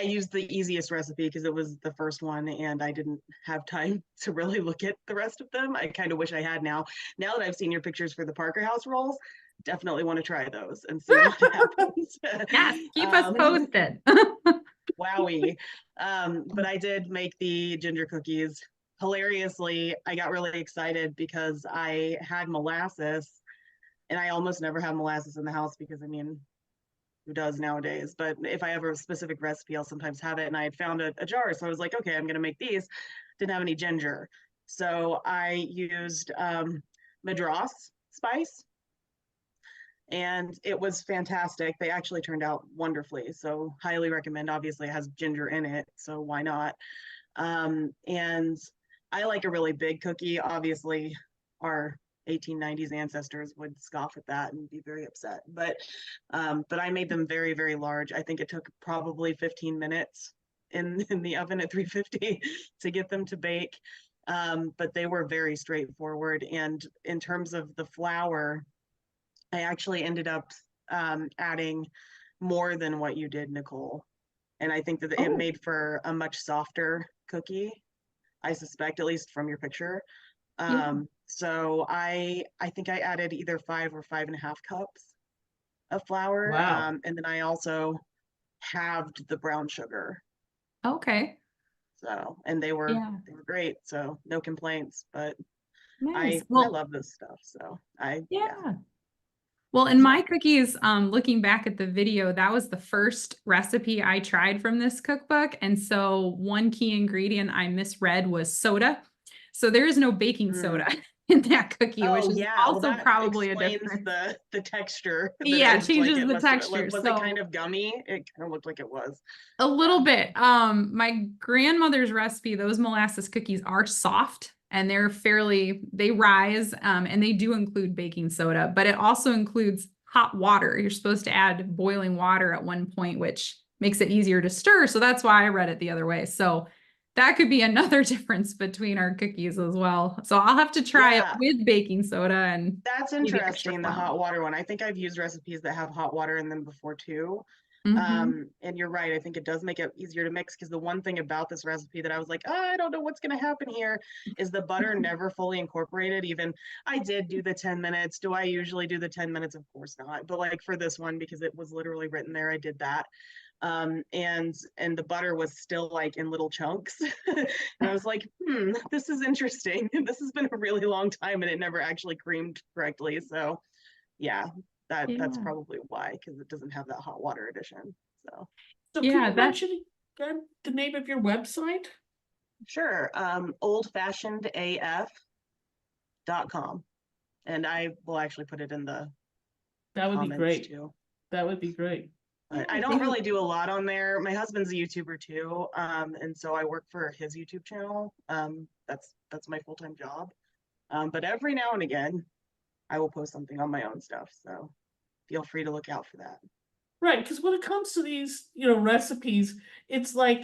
used the easiest recipe because it was the first one and I didn't have time to really look at the rest of them. I kind of wish I had now. Now that I've seen your pictures for the Parker House rolls, definitely want to try those and see what happens. Yes, keep us posted. Wowie. But I did make the ginger cookies. Hilariously, I got really excited because I had molasses, and I almost never have molasses in the house because, I mean, who does nowadays? But if I have a specific recipe, I'll sometimes have it. And I had found a jar, so I was like, okay, I'm going to make these. Didn't have any ginger. So I used Madras spice, and it was fantastic. They actually turned out wonderfully. So highly recommend. Obviously it has ginger in it, so why not? And I like a really big cookie. Obviously, our 1890s ancestors would scoff at that and be very upset. But I made them very, very large. I think it took probably 15 minutes in the oven at 350 to get them to bake. But they were very straightforward. And in terms of the flour, I actually ended up adding more than what you did, Nicole. And I think that it Oh. made for a much softer cookie, I suspect, at least from your picture. Yeah. So I think I added either 5 or 5.5 cups of flour. Wow. And then I also halved the brown sugar. Okay. So, and they were Yeah. great. So no complaints, but Nice. I Well, love this stuff. So yeah. Well, in my cookies, looking back at the video, that was the first recipe I tried from this cookbook. And so one key ingredient I misread was soda. So there is no baking soda in that cookie, which is also that probably a explains difference. the texture. that Yeah, it it changes it the must have- texture. Was So it kind of gummy? It kind of looked like it was. a little bit. My grandmother's recipe, those molasses cookies are soft and they rise, and they do include baking soda, but it also includes hot water. You're supposed to add boiling water at one point, which makes it easier to stir. So that's why I read it the other way. So that could be another difference between our cookies as well. So I'll have to try it Yeah. with baking soda and That's maybe extra interesting, the flour. hot water one. I think I've used recipes that have hot water in them before too. Mhm. And you're right. I think it does make it easier to mix, because the one thing about this recipe that I was like, oh, I don't know what's going to happen here, is the butter never fully incorporated. Even I did do the 10 minutes. Do I usually do the 10 minutes? Of course not. But like for this one, because it was literally written there, I did that. And the butter was still like in little chunks. And I was like, this is interesting. This has been a really long time and it never actually creamed correctly. So yeah, that's Yeah. probably why, because it doesn't have that hot water addition. So So Yeah, can you that- mention again the name of your website? sure, oldfashionedaf.com. And I will actually put it in the That would be comments great. too. That would be great. But I Yeah, don't thank you. really do a lot on there. My husband's a YouTuber too, and so I work for his YouTube channel. That's my full-time job. But every now and again, I will post something on my own stuff. So feel free to look out for that. Right, because when it comes to these, recipes, it's like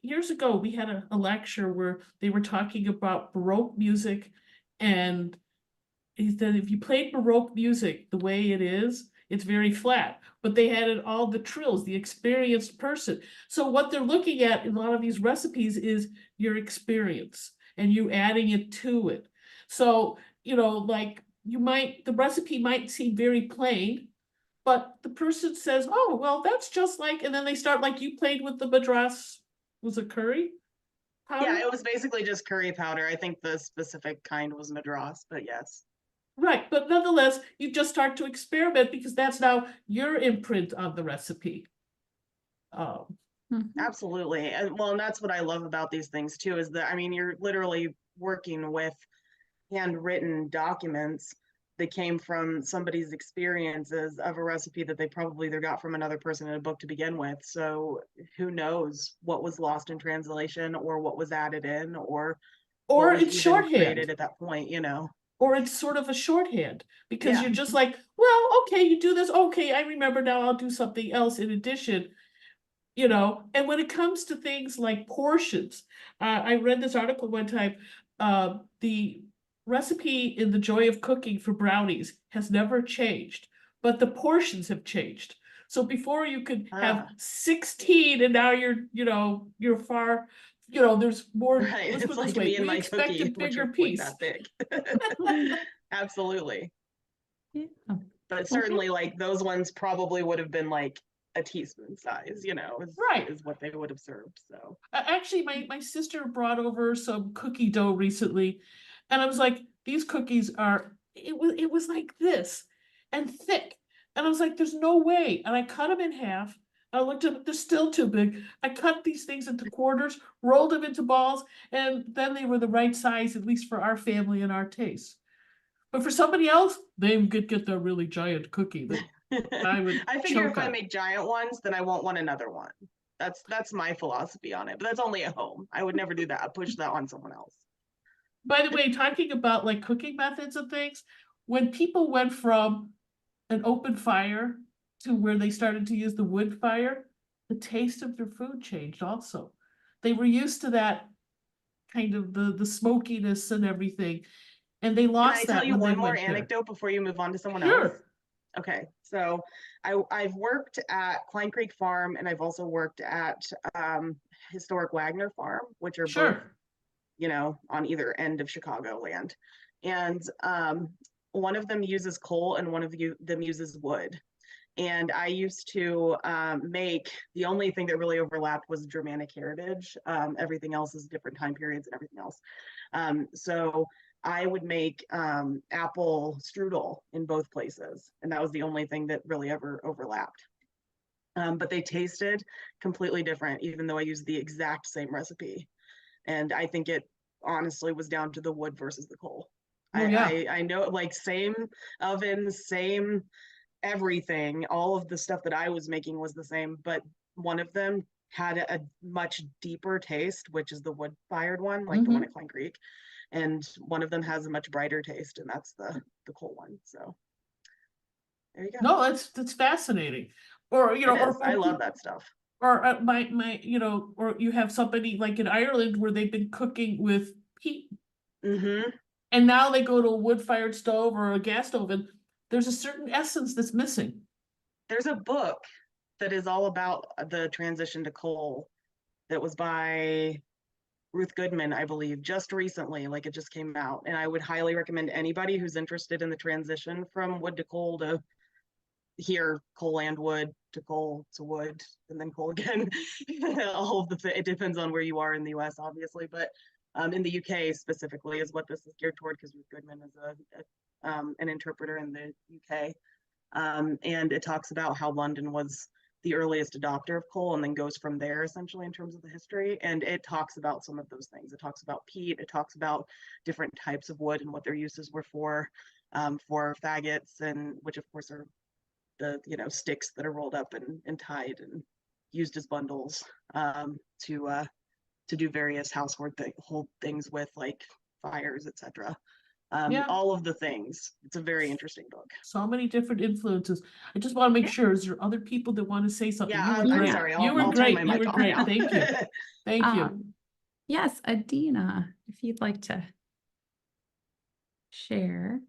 years ago we had a lecture where they were talking about Baroque music, and he said if you played Baroque music the way it is, it's very flat, but they added all the trills, the experienced person. So what they're looking at in a lot of these recipes is your experience and you adding it to it. So, like the recipe might seem very plain, but the person says, oh, well, that's just like, and then they start like you played with the Madras, was it curry powder? Yeah, it was basically just curry powder. I think the specific kind was Madras, but yes. Right, but nonetheless, you just start to experiment because that's now your imprint on the recipe. Mhm. Absolutely. And that's what I love about these things too, is that, I mean, you're literally working with handwritten documents that came from somebody's experiences of a recipe that they probably either got from another person in a book to begin with. So who knows what was lost in translation or what was added in or what was It's even shorthand. created at that point, Or it's sort of a shorthand because Yeah. you're just like, well, okay, you do this. Okay, I remember now, I'll do something else in addition, And when it comes to things like portions, I read this article one time, the recipe in The Joy of Cooking for brownies has never changed, but the portions have changed. So before you could have 16 and now you're far, there's more. Right. Let's It's put it this like way, me and we my expect cookie, a which bigger are like piece. that big. Absolutely. Yeah. But certainly like those ones probably would have been like a teaspoon size, Right. is what they would have served. So Actually, my sister brought over some cookie dough recently, and I was like, these cookies it was like this and thick. And I was like, there's no way. And I cut them in half. I looked at them, they're still too big. I cut these things into quarters, rolled them into balls, and then they were the right size, at least for our family and our taste. But for somebody else, they would get the really giant cookie that I would I figure choke if I on. make giant ones, then I won't want another one. That's my philosophy on it, but that's only at home. I would never do that. Push that on someone else. By the way, talking about like cooking methods and things, when people went from an open fire to where they started to use the wood fire, the taste of their food changed also. They were used to that kind of the smokiness and everything, and they Can I lost tell that you when they one more went there. anecdote before you move on to someone else? Sure. Okay, so I've worked at Klein Creek Farm, and I've also worked at Historic Wagner Farm, which are both, Sure. you know, on either end of Chicago land. And one of them uses coal and one of them uses wood. And I used to make, the only thing that really overlapped was Germanic heritage. Everything else is different time periods and everything else. So I would make apple strudel in both places. And that was the only thing that really ever overlapped. But they tasted completely different, even though I used the exact same recipe. And I think it honestly was down to the wood versus the coal. I know, like, same oven, same everything, all of the stuff that I was making was the same, but one of them had a much deeper taste, which is the wood fired one, like the one at Klein Creek. And one of them has a much brighter taste, and that's the coal one. So there you go. No, that's fascinating. Or, you know, I love that stuff. Or my, you know, or you have somebody like in Ireland where they've been cooking with peat. And now they go to a wood-fired stove or a gas stove, and there's a certain essence that's missing. There's a book that is all about the transition to coal that was by Ruth Goodman, I believe, just recently, like it just came out. And I would highly recommend anybody who's interested in the transition from wood to coal to here, coal and wood to coal to wood and then coal again. All of it depends on where you are in the US, obviously, but in the UK specifically is what this is geared toward, because Ruth Goodman is an interpreter in the UK. And it talks about how London was the earliest adopter of coal and then goes from there essentially in terms of the history. And it talks about some of those things. It talks about peat, it talks about different types of wood and what their uses were for faggots, and which of course are the, you know, sticks that are rolled up and tied and used as bundles to do various household things with, like fires, etc. All of the things. It's a very interesting book. So many different influences. I just want to make sure, is there other people that want to say something? Yeah, You were I'm great. sorry. You were I'll great. turn my You mic were off great. now. Thank you. Thank you. Yes, Adina, if you'd like to share.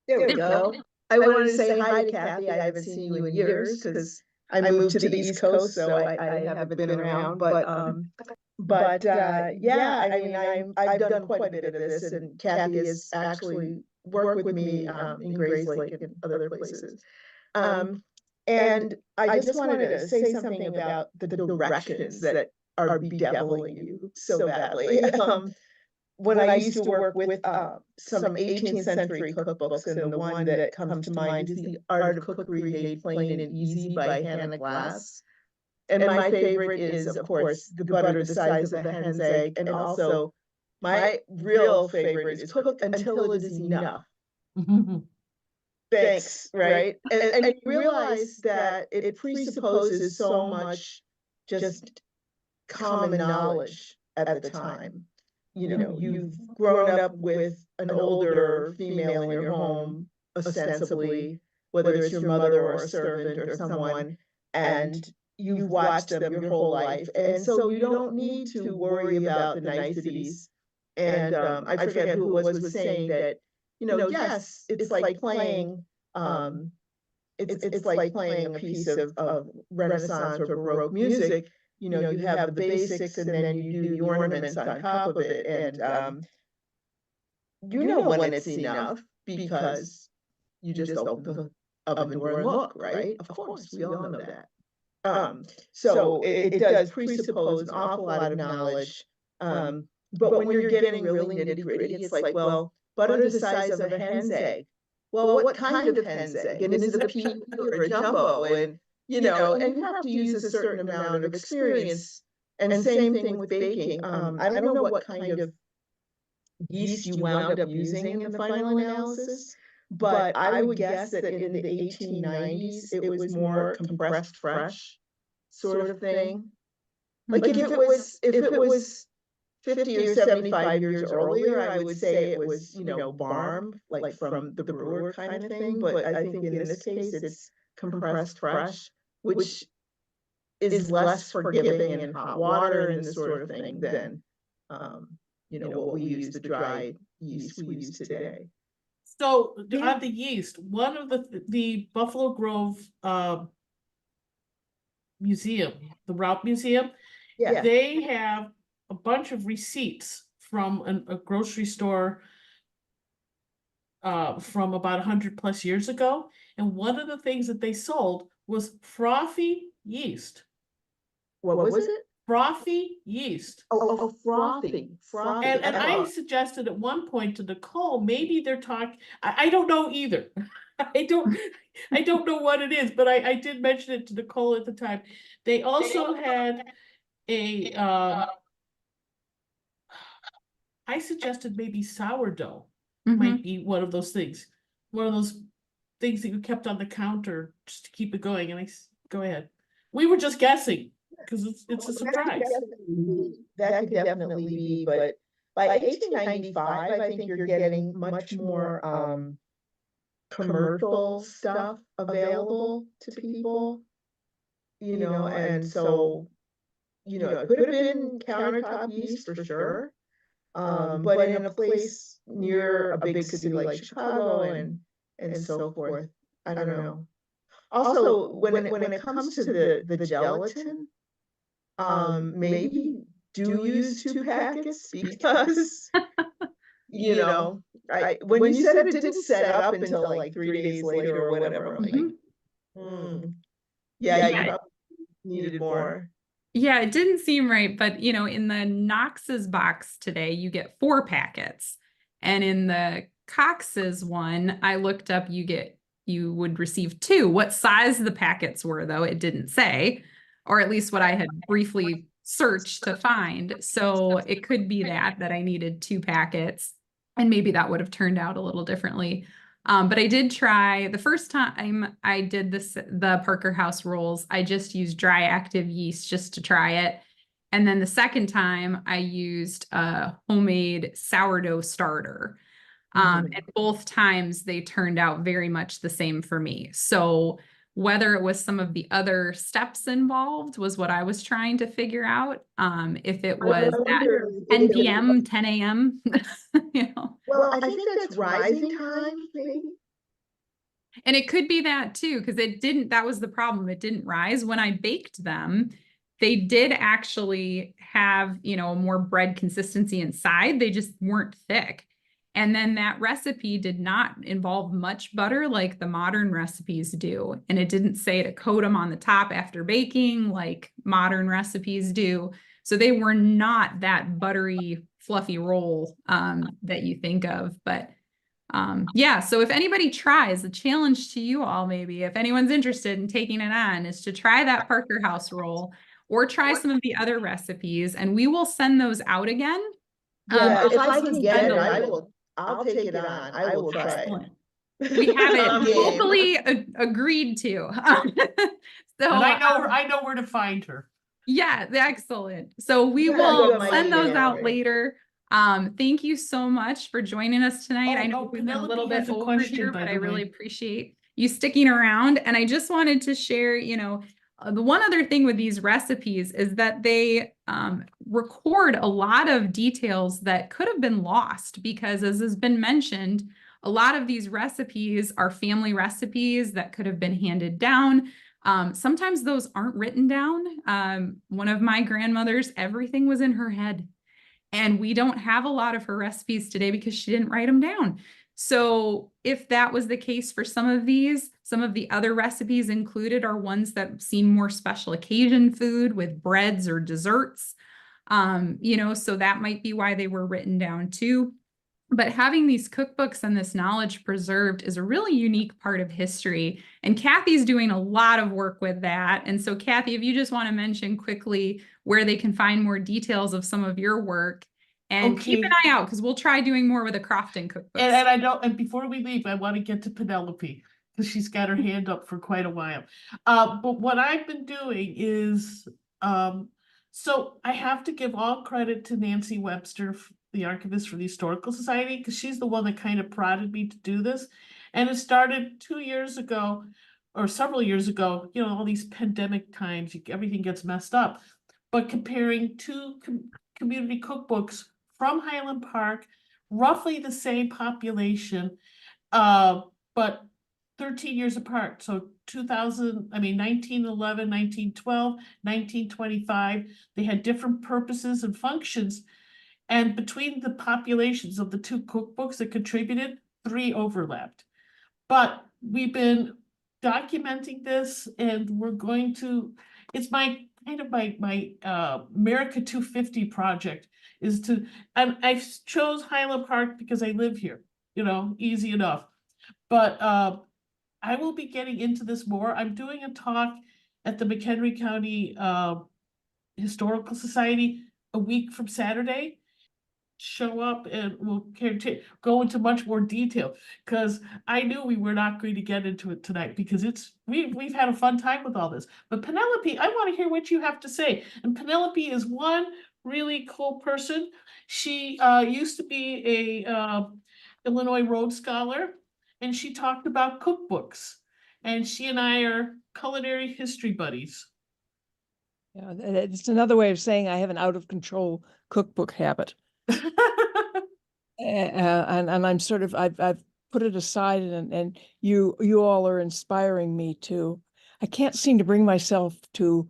There we go. I wanted to say hi to Kathy. I haven't seen you in years because I moved to the East Coast, so I haven't been around. But yeah, I mean, I've done quite a bit of this, and Kathy has actually worked with me in Grayslake and other places. And I just wanted to say something about the directions that are bedeviling you so badly. When I used to work with some 18th century cookbooks, and the one that comes to mind is The Art of Cookery Made Plain and Easy by Hannah Glass. And my favorite is, of course, The Butter the Size of a Hen's Egg. And also, my real favorite is Cook Until It Is Enough. Thanks, right? And you realize that it presupposes so much just common knowledge at the time. You know, you've grown up with an older female in your home, ostensibly, whether it's your mother or a servant or someone, and you've watched them your whole life. And so you don't need to worry about the niceties. And I forget who it was saying that, you know, yes, it's like playing, it's like playing a piece of Renaissance or Baroque music. You know, you have the basics and then you do the ornaments on top of it. And you know when it's enough because you just open the oven door and look, right? Of course, we all know that. So it does presuppose an awful lot of knowledge. But when you're getting really nitty gritty, it's like, well, butter the size of a hen's egg. Well, what kind of hen's egg? And is it a pea or a jumbo? And you know, and you have to use a certain amount of experience. And same thing with baking. I don't know what kind of yeast you wound up using in the final analysis, but I would guess that in the 1890s, it was more compressed fresh. sort of thing. Like if it was 50 or 75 years earlier, I would say it was, barm, like from the brewer kind of thing. But I think in this case, it's compressed fresh, which is less forgiving in hot water and this sort of thing than, what we use, the dried yeast we use today. So on the yeast, one of the Buffalo Grove Museum, the Route Museum, Yeah. they have a bunch of receipts from a grocery store from about 100+ years ago. And one of the things that they sold was frothy yeast. What was it? Frothy yeast. Oh, frothy. And I suggested at one point to Nicole, maybe they're talking, I don't know either. I don't know what it is, but I did mention it to Nicole at the time. They also had a I suggested maybe sourdough might be one of those things. One of those things that you kept on the counter just to keep it going. And go ahead. We were just guessing because it's a surprise. That could definitely be, but by 1895, I think you're getting much more commercial stuff available to people, and so, it could have been countertop yeast for sure. But in a place near a big city like Chicago and so forth, I don't know. Also, when it comes to the gelatin, maybe do use 2 packets because when you said it didn't set up until like 3 days later or whatever, I'm like, yeah, you probably needed more. Yeah, it didn't seem right, but in the Knox's box today, you get 4 packets. And in the Cox's one, I looked up, you would receive 2. What size the packets were, though, it didn't say, or at least what I had briefly searched to find. So it could be that I needed 2 packets, and maybe that would have turned out a little differently. But I did try the first time I did the Parker House rolls. I just used dry active yeast just to try it. And then the second time I used a homemade sourdough starter. And both times they turned out very much the same for me. So whether it was some of the other steps involved was what I was trying to figure out. If it was at 10 p.m., 10 a.m., Well, I think that's rising time, maybe. And it could be that too, because that was the problem. It didn't rise. When I baked them, they did actually have, a more bread consistency inside. They just weren't thick. And then that recipe did not involve much butter like the modern recipes do. And it didn't say to coat them on the top after baking like modern recipes do. So they were not that buttery, fluffy roll that you think of. But yeah, so if anybody tries, the challenge to you all, maybe if anyone's interested in taking it on, is to try that Parker House roll or try some of the other recipes, and we will send those out again. Yeah, if I can get it, I'll take it on. I will try it. We have it vocally agreed to. So and I know where to find her. Yeah, excellent. So we will send those out later. Thank you so much for joining us tonight. I know we've been a little bit over here, but I really appreciate you sticking around. And I just wanted to share, the one other thing with these recipes is that they record a lot of details that could have been lost because, as has been mentioned, a lot of these recipes are family recipes that could have been handed down. Sometimes those aren't written down. One of my grandmothers, everything was in her head. And we don't have a lot of her recipes today because she didn't write them down. So if that was the case for some of these, some of the other recipes included are ones that seem more special occasion food with breads or desserts. So that might be why they were written down too. But having these cookbooks and this knowledge preserved is a really unique part of history. And Kathy's doing a lot of work with that. And so Kathy, if you just want to mention quickly where they can find more details of some of your work, and keep an eye out because we'll try doing more with the Crofton cookbooks. And before we leave, I want to get to Penelope. because she's got her hand up for quite a while. But what I've been doing is, so I have to give all credit to Nancy Webster, the archivist for the Historical Society, because she's the one that kind of prodded me to do this. And it started 2 years ago, or several years ago, you know, all these pandemic times, everything gets messed up. But comparing two community cookbooks from Highland Park, roughly the same population, but 13 years apart. So 1911, 1912, 1925, they had different purposes and functions. And between the populations of the two cookbooks that contributed, 3 overlapped. But we've been documenting this, and we're going to, it's my kind of my America 250 project is to, and I chose Highland Park because I live here, you know, easy enough. But I will be getting into this more. I'm doing a talk at the McHenry County Historical Society a week from Saturday. Show up and we'll go into much more detail, because I knew we were not going to get into it tonight, because we've had a fun time with all this. But Penelope, I want to hear what you have to say. And Penelope is one really cool person. She used to be a Illinois Rhodes Scholar, and she talked about cookbooks. And she and I are culinary history buddies. Yeah, it's another way of saying I have an out of control cookbook habit. And I'm sort of, I've put it aside, and you all are inspiring me to, I can't seem to bring myself to,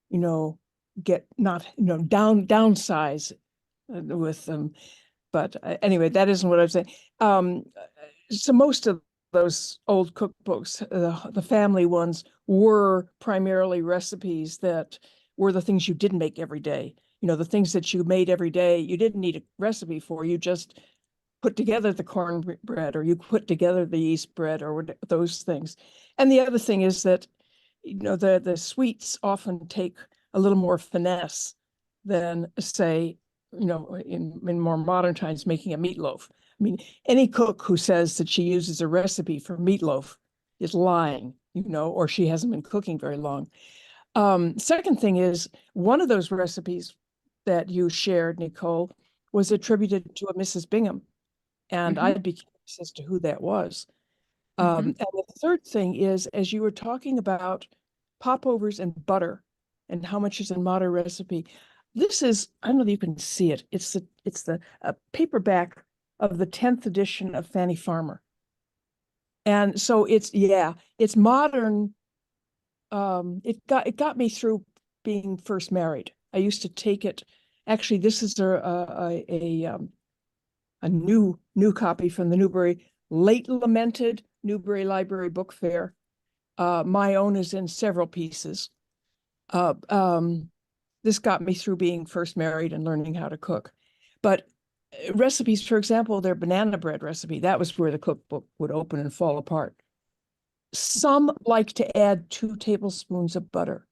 you know, get not, you know, downsize with them. But anyway, that isn't what I'm saying. So most of those old cookbooks, the family ones, were primarily recipes that were the things you didn't make every day. You know, the things that you made every day, you didn't need a recipe for, you just put together the cornbread, or you put together the yeast bread, or those things. And the other thing is that, you know, the sweets often take a little more finesse than, say, you know, in more modern times, making a meatloaf. I mean, any cook who says that she uses a recipe for meatloaf is lying, you know, or she hasn't been cooking very long. Second thing is, one of those recipes that you shared, Nicole, was attributed to a Mrs. Bingham. And I'd be curious as to who that was. And the third thing is, as you were talking about popovers and butter and how much is in modern recipe, this is, I don't know if you can see it. It's the paperback of the 10th edition of Fanny Farmer. And so it's modern. It got me through being first married. I used to take it. Actually, this is a new copy from the late lamented Newbury Library Book Fair. My own is in several pieces. This got me through being first married and learning how to cook. But recipes, for example, their banana bread recipe, that was where the cookbook would open and fall apart. Some like to add 2 tablespoons of butter.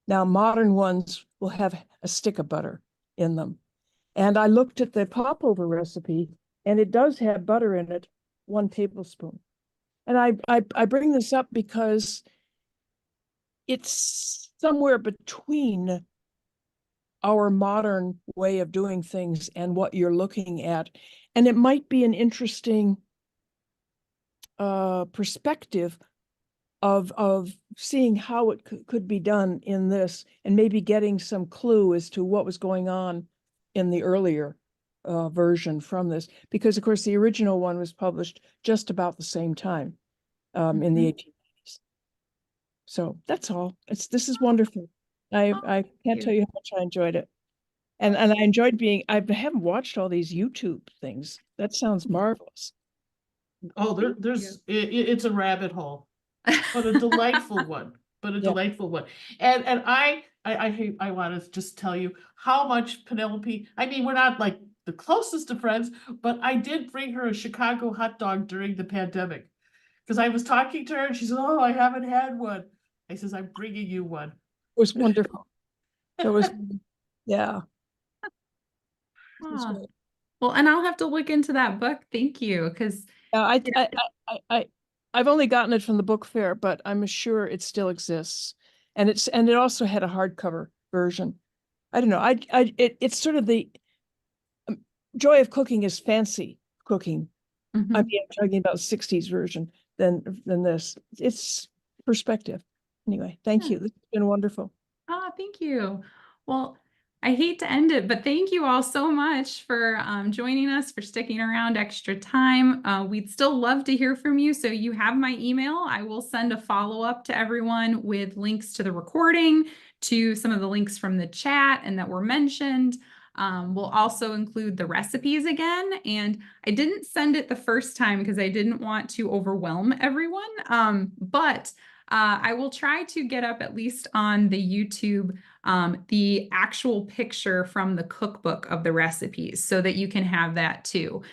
Now, modern ones will have a stick of butter in them. And I looked at the popover recipe, and it does have butter in it, 1 tablespoon. And I bring this up because it's somewhere between our modern way of doing things and what you're looking at. And it might be an interesting perspective of seeing how it could be done in this, and maybe getting some clue as to what was going on in the earlier version from this, because of course the original one was published just about the same time in the 1890s. So that's all. This is wonderful. I can't tell you how much I enjoyed it. And I enjoyed I haven't watched all these YouTube things. That sounds marvelous. Oh, it's a rabbit hole, but a delightful one. But a delightful one. And I want to just tell you how much Penelope, I mean, we're not like the closest of friends, but I did bring her a Chicago hot dog during the pandemic, because I was talking to her and she said, "Oh, I haven't had one." I says, "I'm bringing you one." It was wonderful. It was, yeah. Well, and I'll have to look into that book. Thank you, because I I've only gotten it from the book fair, but I'm sure it still exists. And it also had a hardcover version. I don't know. It's sort of the joy of cooking is fancy cooking. I Mhm. mean, I'm talking about 60s version than this. It's perspective. Anyway, thank Yeah. you. This has been wonderful. Thank you. Well, I hate to end it, but thank you all so much for joining us, for sticking around extra time. We'd still love to hear from you. So you have my email. I will send a follow-up to everyone with links to the recording, to some of the links from the chat and that were mentioned. We'll also include the recipes again. And I didn't send it the first time because I didn't want to overwhelm everyone. But I will try to get up at least on the YouTube the actual picture from the cookbook of the recipes so that you can have that too.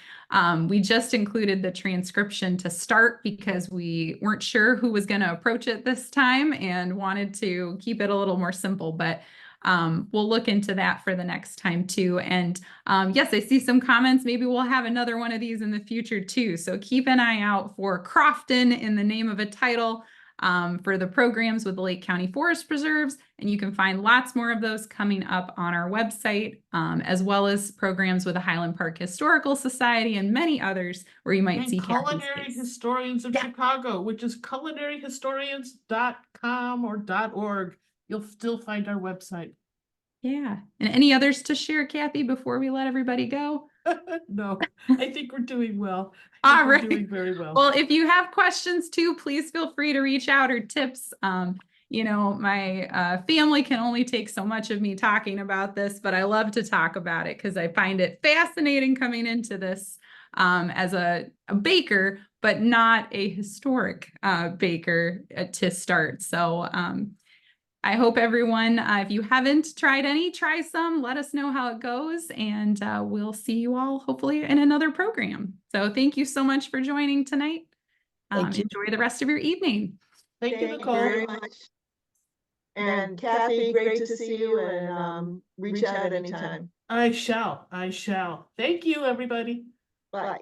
We just included the transcription to start because we weren't sure who was going to approach it this time and wanted to keep it a little more simple, but we'll look into that for the next time too. And yes, I see some comments. Maybe we'll have another one of these in the future too. So keep an eye out for Crofton in the name of a title. For the programs with the Lake County Forest Preserves, and you can find lots more of those coming up on our website, as well as programs with the Highland Park Historical Society and many others where you might And see Kathy's Culinary face. Historians of Yeah. Chicago, which is culinaryhistorians.com or .org. You'll still find our website. Yeah. And any others to share, Kathy, before we let everybody go? No, I think we're doing well. All We're right. doing very well. Well, if you have questions too, please feel free to reach out or tips. You know, my family can only take so much of me talking about this, but I love to talk about it because I find it fascinating coming into this as a baker, but not a historic baker to start. So I hope everyone, if you haven't tried any, try some, let us know how it goes, and we'll see you all hopefully in another program. So thank you so much for joining tonight. Thank you. Enjoy the rest of your evening. Thank you, Nicole. very much. And Kathy, great to see you, and reach out anytime. I shall. Thank you, everybody. Bye.